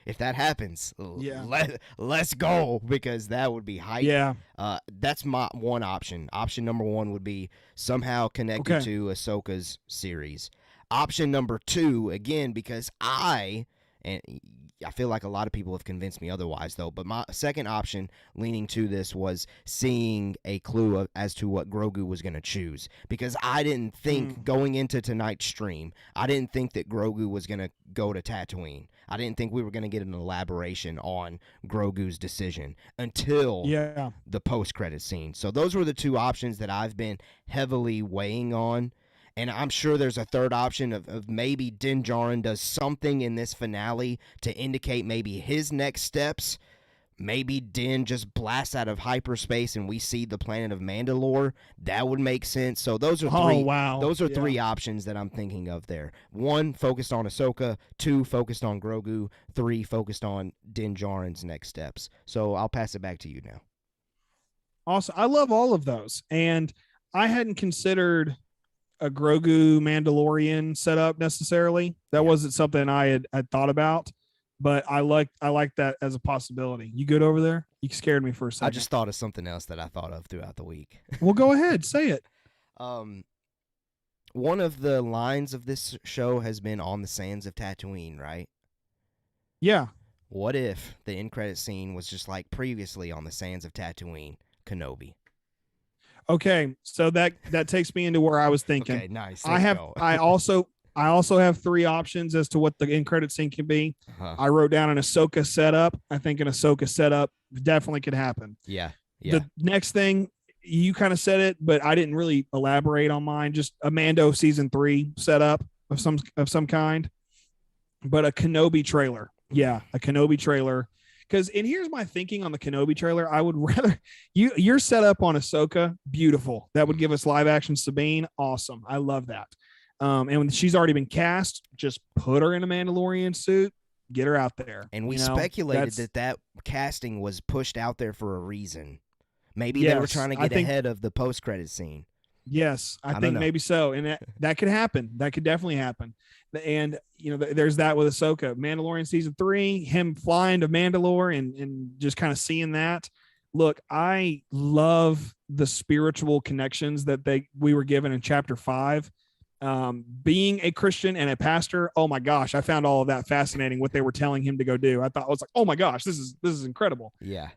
If that happens, let's go, because that would be hype. Yeah. That's my one option. Option number 1 would be somehow connected to Ahsoka's series. Option number 2, again, because I feel like a lot of people have convinced me otherwise, though, but my second option leaning to this was seeing a clue as to what Grogu was going to choose, because I didn't think going into tonight's stream, I didn't think that Grogu was going to go to Tatooine. I didn't think we were going to get an elaboration on Grogu's decision until the post-credit scene. So those were the 2 options that I've been heavily weighing on. And I'm sure there's a third option of maybe Din Djarin does something in this finale to indicate maybe his next steps. Maybe Din just blasts out of hyperspace and we see the planet of Mandalore. That would make sense. So those are 3. Those are 3 options that I'm thinking of there. 1 focused on Ahsoka, 2 focused on Grogu, 3 focused on Din Djarin's next steps. So I'll pass it back to you now. Awesome. I love all of those, and I hadn't considered a Grogu Mandalorian setup necessarily. That wasn't something I had thought about, but I like that as a possibility. You good over there? You scared me for a second. I just thought of something else that I thought of throughout the week. Well, go ahead, say it. One of the lines of this show has been on the sands of Tatooine, right? Yeah. What if the end credit scene was just like previously on the sands of Tatooine, Kenobi? Okay, so that takes me into where I was thinking. Okay, nice. I also have 3 options as to what the end credit scene can be. I wrote down an Ahsoka setup. I think an Ahsoka setup definitely could happen. Yeah. The next thing, you kind of said it, but I didn't really elaborate on mine. Just a Mando season 3 setup of some kind, but a Kenobi trailer. Yeah, a Kenobi trailer. And here's my thinking on the Kenobi trailer. I would rather you're set up on Ahsoka. Beautiful. That would give us live action Sabine. Awesome. I love that. And when she's already been cast, just put her in a Mandalorian suit, get her out there. And we speculated that casting was pushed out there for a reason. Maybe they were trying to get ahead of the post-credit scene. Yes, I think maybe so. And that could happen. That could definitely happen. And, there's that with Ahsoka. Mandalorian season 3, him flying to Mandalore and just kind of seeing that. Look, I love the spiritual connections that we were given in chapter 5. Being a Christian and a pastor, oh my gosh, I found all of that fascinating, what they were telling him to go do. I was like, oh my gosh, this is incredible. Yeah.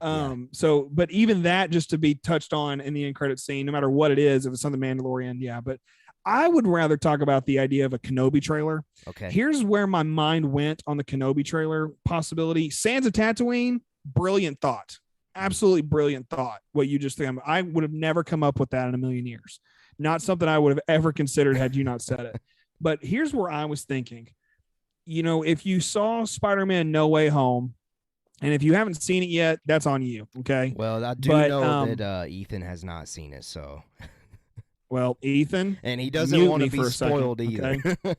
So, but even that, just to be touched on in the end credit scene, no matter what it is, if it's on the Mandalorian, but I would rather talk about the idea of a Kenobi trailer. Okay. Here's where my mind went on the Kenobi trailer possibility. Sands of Tatooine, brilliant thought. Absolutely brilliant thought. What you just think. I would have never come up with that in a million years. Not something I would have ever considered had you not said it. But here's where I was thinking. If you saw Spider-Man No Way Home, and if you haven't seen it yet, that's on you. Okay. Well, I do know that Ethan has not seen it, so. Well, Ethan, and he doesn't want to be spoiled either. Okay?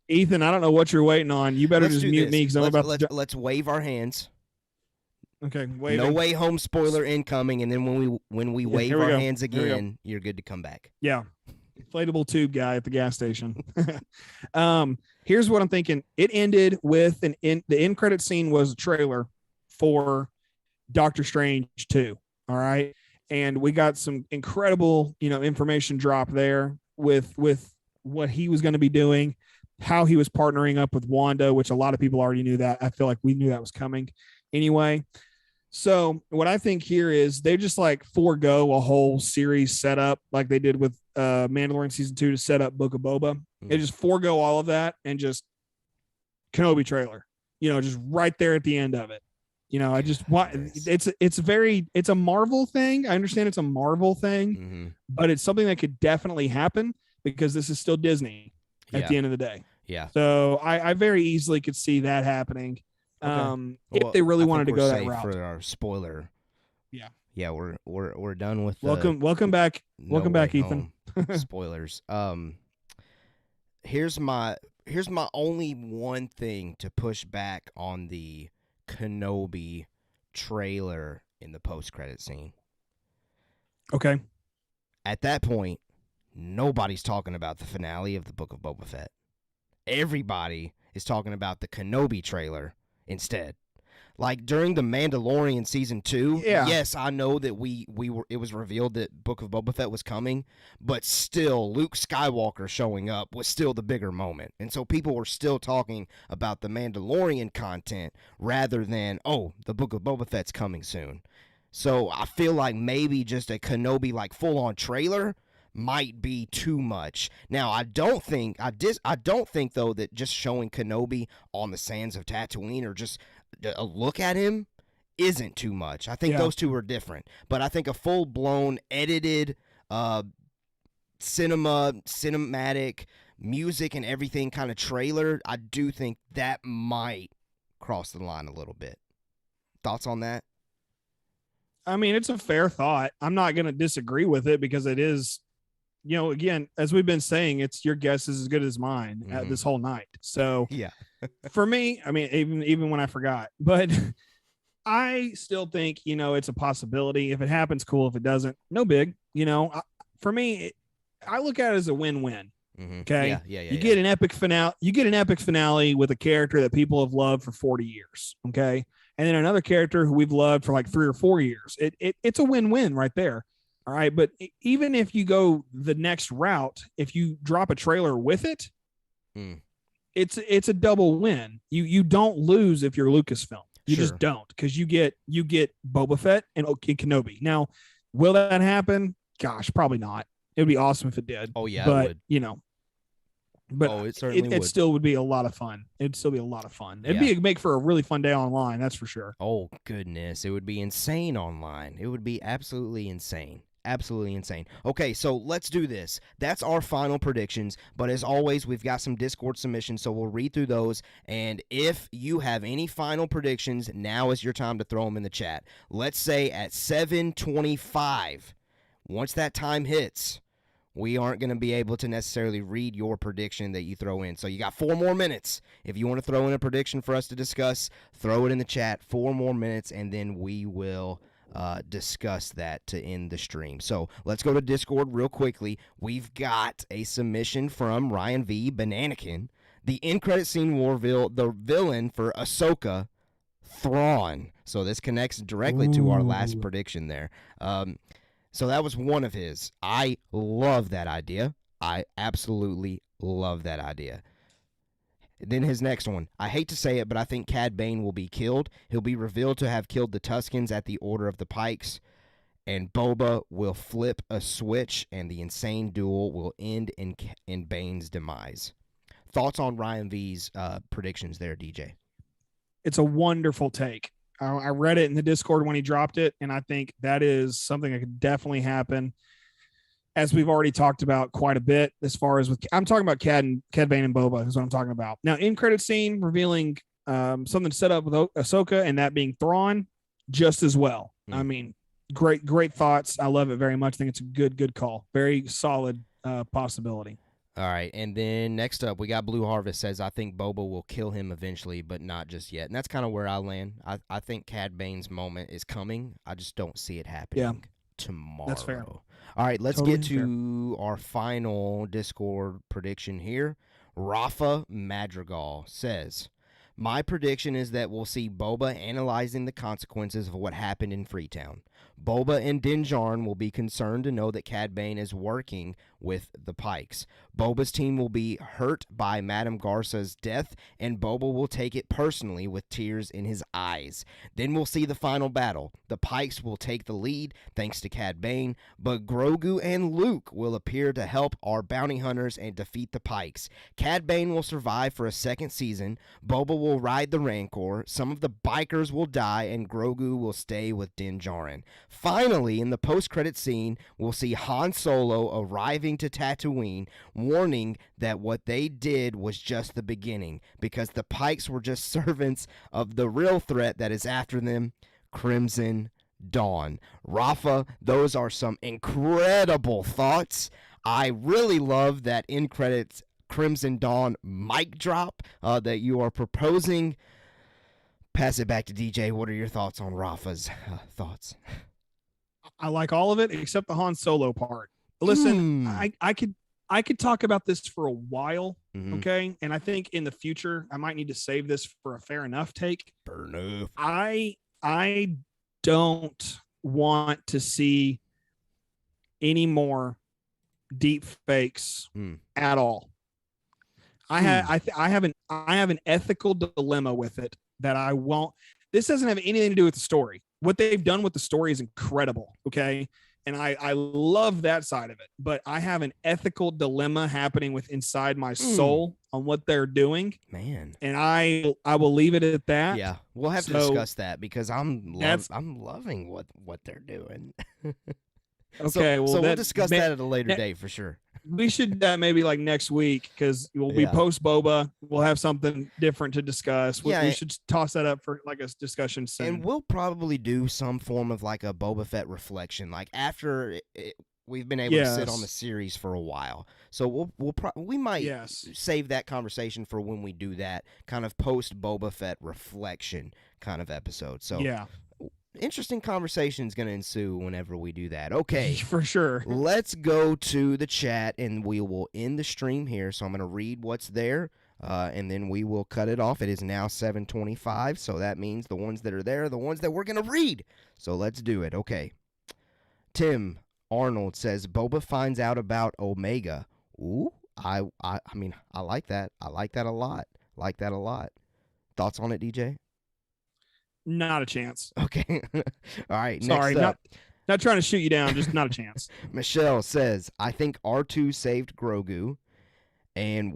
Ethan, I don't know what you're waiting on. You better just mute me because I'm about to. Let's wave our hands. Okay, waving. No Way Home spoiler incoming, and then when we wave our hands again, you're good to come back. Yeah, inflatable tube guy at the gas station. Here's what I'm thinking. It ended with the end credit scene was a trailer for Doctor Strange 2. All right. And we got some incredible, information drop there with what he was going to be doing, how he was partnering up with Wanda, which a lot of people already knew that. I feel like we knew that was coming anyway. So what I think here is they just forego a whole series setup like they did with Mandalorian season 2 to set up Book of Boba. They just forego all of that and just Kenobi trailer, just right there at the end of it. I just want it's a Marvel thing. I understand it's a Marvel thing, but it's something that could definitely happen because this is still Disney at the end of the day. Yeah. So I very easily could see that happening. Okay. If they really wanted to go that route. For our spoiler. Yeah. Yeah, we're done with welcome back. Welcome back, Ethan. Spoilers. Here's my only one thing to push back on the Kenobi trailer in the post-credit scene. Okay. At that point, nobody's talking about the finale of the Book of Boba Fett. Everybody is talking about the Kenobi trailer instead. Like during the Mandalorian season 2, yes, I know that it was revealed that Book of Boba Fett was coming, but still Luke Skywalker showing up was still the bigger moment. And so people were still talking about the Mandalorian content rather than, the Book of Boba Fett's coming soon. So I feel like maybe just a Kenobi full-on trailer might be too much. Now, I don't think though that just showing Kenobi on the sands of Tatooine or just a look at him isn't too much. I think those two are different. But I think a full-blown edited cinematic music and everything kind of trailer, I do think that might cross the line a little bit. Thoughts on that? I mean, it's a fair thought. I'm not going to disagree with it because it is, again, as we've been saying, it's your guess is as good as mine at this whole night. So yeah, for me, I mean, even when I forgot, but I still think, it's a possibility. If it happens, cool. If it doesn't, no big, for me, I look at it as a win-win. Okay. You get an epic finale. You get an epic finale with a character that people have loved for 40 years. Okay. And then another character who we've loved for 3 or 4 years. It's a win-win right there. All right. But even if you go the next route, if you drop a trailer with it, it's a double win. You don't lose if you're Lucasfilm. You just don't, because you get Boba Fett and Kenobi. Now, will that happen? Gosh, probably not. It would be awesome if it did. Oh yeah, but it would. But it certainly would. It still would be a lot of fun. It'd still be a lot of fun. It'd make for a really fun day online. That's for sure. Oh goodness, it would be insane online. It would be absolutely insane. Absolutely insane. Okay, so let's do this. That's our final predictions, but as always, we've got some Discord submissions, so we'll read through those, and if you have any final predictions, now is your time to throw them in the chat. Let's say at 7:25, once that time hits, we aren't going to be able to necessarily read your prediction that you throw in. So you got 4 more minutes. If you want to throw in a prediction for us to discuss, throw it in the chat. 4 more minutes, and then we will discuss that to end the stream. So let's go to Discord real quickly. We've got a submission from Ryan V. Bananakin. The end credit scene will reveal the villain for Ahsoka, Thrawn. So this connects directly to our last prediction there. So that was one of his. I love that idea. I absolutely love that idea. Then his next one. I hate to say it, but I think Cad Bane will be killed. He'll be revealed to have killed the Tuskens at the order of the Pikes, and Boba will flip a switch, and the insane duel will end in Bane's demise. Thoughts on Ryan V's predictions there, DJ? It's a wonderful take. I read it in the Discord when he dropped it, and I think that is something that could definitely happen, as we've already talked about quite a bit. As far as I'm talking about Cad Bane and Boba is what I'm talking about. Now, in credit scene revealing something set up with Ahsoka, and that being Thrawn, just as well. I mean, great thoughts. I love it very much. I think it's a good call. Very solid possibility. All right, and then next up, we got Blue Harvest says, I think Boba will kill him eventually, but not just yet. And that's kind of where I land. I think Cad Bane's moment is coming. I just don't see it happening tomorrow. That's fair. All right, let's Totally get to our final Discord prediction here. Rafa Madrigal says, my prediction is that we'll see Boba analyzing the consequences of what happened in Freetown. Boba and Din Djarin will be concerned to know that Cad Bane is working with the Pikes. Boba's team will be hurt by Madame Garsa's death, and Boba will take it personally with tears in his eyes. Then we'll see the final battle. The Pikes will take the lead thanks to Cad Bane, but Grogu and Luke will appear to help our bounty hunters and defeat the Pikes. Cad Bane will survive for a second season. Boba will ride the Rancor. Some of the bikers will die, and Grogu will stay with Din Djarin. Finally, in the post-credit scene, we'll see Han Solo arriving to Tatooine, warning that what they did was just the beginning, because the Pikes were just servants of the real threat that is after them, Crimson Dawn. Rafa, those are some incredible thoughts. I really love that end credits Crimson Dawn mic drop that you are proposing. Pass it back to DJ. What are your thoughts on Rafa's thoughts? I like all of it except the Han Solo part. Listen, I could talk about this for a while, okay? And I think in the future I might need to save this for a fair enough take. Fair enough. I don't want to see any more deep fakes at all. I have an ethical dilemma with it that I won't. This doesn't have anything to do with the story. What they've done with the story is incredible, okay? And I love that side of it. But I have an ethical dilemma happening with inside my soul on what they're doing. Man. And I will leave it at that. Yeah, we'll have to discuss that because I'm loving what they're doing. Okay, so we'll discuss that at a later date for sure. We should maybe like next week because we'll be post Boba. We'll have something different to discuss. We should toss that up for like a discussion soon. And we'll probably do some form of like a Boba Fett reflection, like after we've been able to sit on the series for a while. So we might save that conversation for when we do that kind of post Boba Fett reflection kind of episode. So interesting conversation is going to ensue whenever we do that. Okay. For sure. Let's go to the chat, and we will end the stream here. So I'm going to read what's there, and then we will cut it off. It is now 7:25, so that means the ones that are there are the ones that we're going to read. So let's do it. Okay. Tim Arnold says, Boba finds out about Omega. Ooh, I mean, I like that. I like that a lot. Thoughts on it, DJ? Not a chance. Okay. All right. Sorry, next up. not trying to shoot you down, just not a chance. Michelle says, I think R2 saved Grogu, and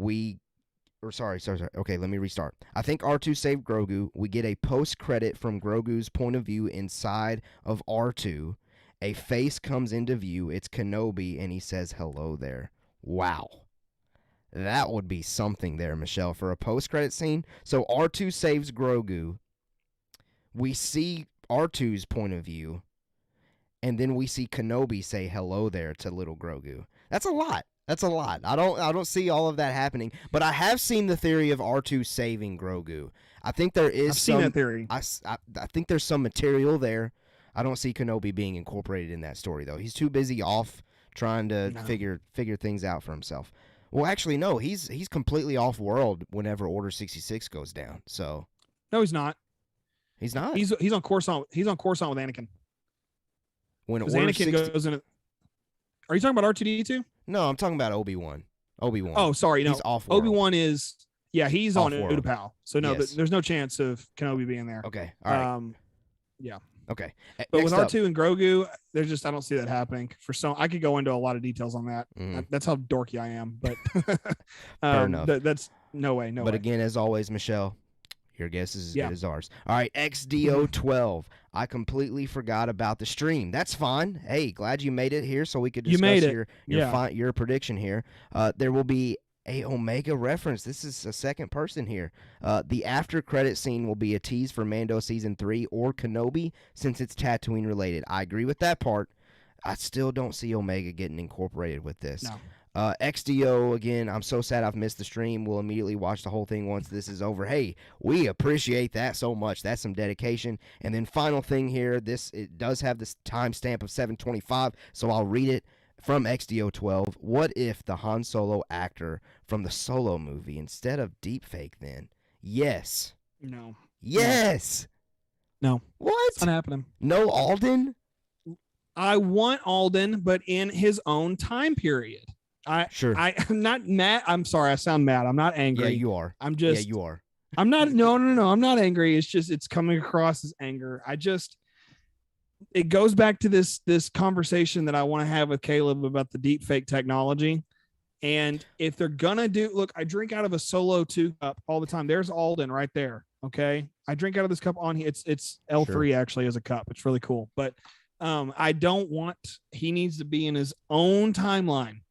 sorry. Okay, let me restart. I think R2 saved Grogu. We get a post-credit from Grogu's point of view inside of R2. A face comes into view. It's Kenobi, and he says, hello there. Wow. That would be something there, Michelle, for a post-credit scene. So R2 saves Grogu. We see R2's point of view, and then we see Kenobi say hello there to little Grogu. That's a lot. That's a lot. I don't see all of that happening, but I have seen the theory of R2 saving Grogu. I think there is I've seen that theory. I think there's some material there. I don't see Kenobi being incorporated in that story though. He's too busy off trying to figure things out for himself. Well, actually, no. He's completely off world whenever Order 66 goes down. So no, he's not. He's not. He's on Coruscant. He's on Coruscant with Anakin. When Order Anakin 60... goes in. Are you talking about R2D2? No, I'm talking about Obi-Wan. Oh, sorry, no. He's off world. Obi-Wan is. Yeah, he's on Off-world. Utapau. So no, Yes. there's no chance of Kenobi being there. Okay. All right. Yeah. Okay. But Next with up. R2 and Grogu, there's just I don't see that happening. I could go into a lot of details on that. Mhm. That's how dorky I am. But Fair enough. That's no way. But again, as always, Michelle, your guess is as Yeah. good as ours. All right, XDO12. I completely forgot about the stream. That's fine. Hey, glad you made it here so we could You discuss made it. your prediction here. There will be a Omega reference. This is a second person here. The after credit scene will be a tease for Mando Season 3 or Kenobi since it's Tatooine related. I agree with that part. I still don't see Omega getting incorporated with this. No. XDO, again, I'm so sad I've missed the stream. We'll immediately watch the whole thing once this is over. Hey, we appreciate that so much. That's some dedication. And then final thing here, it does have this timestamp of 7:25, so I'll read it from XDO12. What if the Han Solo actor from the Solo movie instead of deepfake then? Yes. No. Yes. No. What? It's not happening. No Alden? I want Alden, but in his own time period. Sure. I'm not mad. I'm sorry. I sound mad. I'm not angry. Yeah, you are. I'm just. Yeah, you are. I'm not. No. I'm not angry. It's just it's coming across as anger. It goes back to this conversation that I want to have with Caleb about the deep fake technology. And if they're gonna look, I drink out of a Solo 2 cup all the time. There's Alden right there. Okay, I drink out of this cup on here. It's L3 actually as a cup. It's really cool. But I don't want. He needs to be in his own timeline.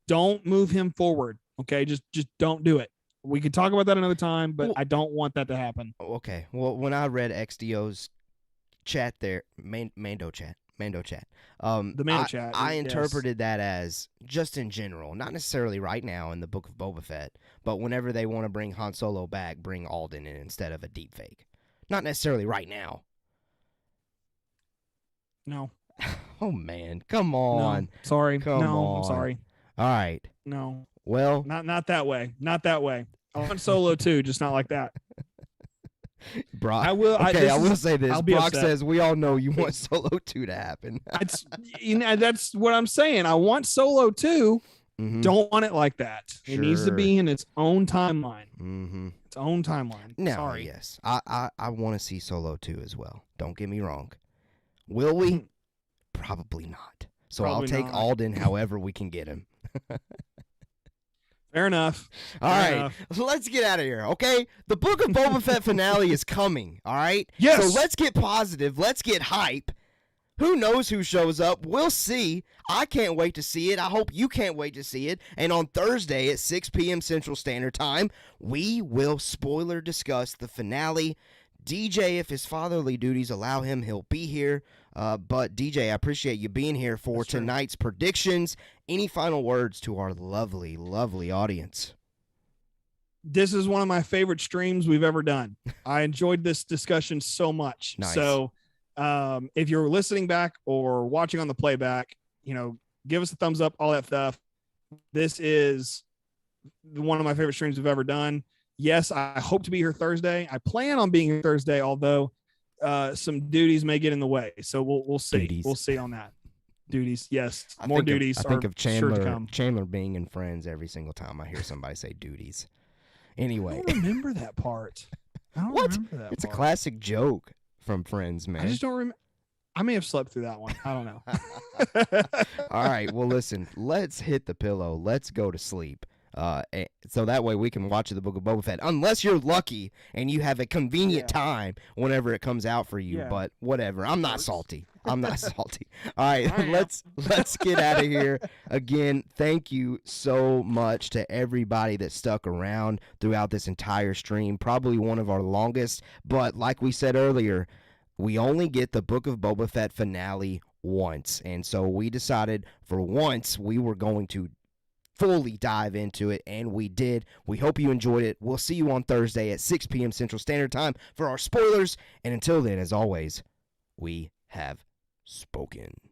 Don't move him forward. Okay, just don't do it. We could talk about that another time, but I don't want that to happen. Okay. Well, when I read XDO's chat there, Mando chat. The Mando chat. I interpreted that as just in general, not necessarily right now in the Book of Boba Fett, but whenever they want to bring Han Solo back, bring Alden in instead of a deepfake. Not necessarily right now. No. Oh man, come on. No, sorry. Come on. I'm sorry. All right. No. Well, not that way. Not that way. I want Solo too, just not like that. Brock. I will. Okay, I will say this. I'll be Brock upset. says we all know you want Solo 2 to happen. That's what I'm saying. I want Solo 2. Mhm. Don't want it like that. It needs to Sure. be in its own timeline. Mm-hmm. Its own timeline. Now, Sorry. yes, I want to see Solo 2 as well. Don't get me wrong. Will we? Probably not. So Probably I'll take not. Alden however we can get him. Fair enough. All Fair right, enough. let's get out of here, okay? The Book of Boba Fett finale is coming, all right? Yes. So let's get positive. Let's get hype. Who knows who shows up? We'll see. I can't wait to see it. I hope you can't wait to see it. And on Thursday at 6 p.m. Central Standard Time, we will spoiler discuss the finale. DJ, if his fatherly duties allow him, he'll be here. But DJ, I appreciate you being here for That's true. tonight's predictions. Any final words to our lovely, lovely audience? This is one of my favorite streams we've ever done. I enjoyed this discussion so much. Nice. So if you're listening back or watching on the playback, give us a thumbs up, all that stuff. This is one of my favorite streams we've ever done. Yes, I hope to be here Thursday. I plan on being here Thursday, although some duties may get in the way. So we'll see. Duties. We'll see on that. Duties, yes. I More think duties. I think are of sure to come. Chandler being in Friends every single time I hear somebody say duties. I Anyway, don't remember that part. I don't What? remember that it's a part. classic joke from Friends, man. I just don't remember. I may have slept through that one. I don't know. All right, well, listen, let's hit the pillow. Let's go to sleep. So that way we can watch the Book of Boba Fett, unless you're lucky and you have a convenient time whenever it comes out for you. Yeah. But whatever, I'm not salty. I'm not salty. All right, I am. let's get out of here. Again, thank you so much to everybody that stuck around throughout this entire stream. Probably one of our longest, but like we said earlier, we only get the Book of Boba Fett finale once. And so we decided for once we were going to fully dive into it, and we did. We hope you enjoyed it. We'll see you on Thursday at 6 p.m. Central Standard Time for our spoilers. And until then, as always, we have spoken.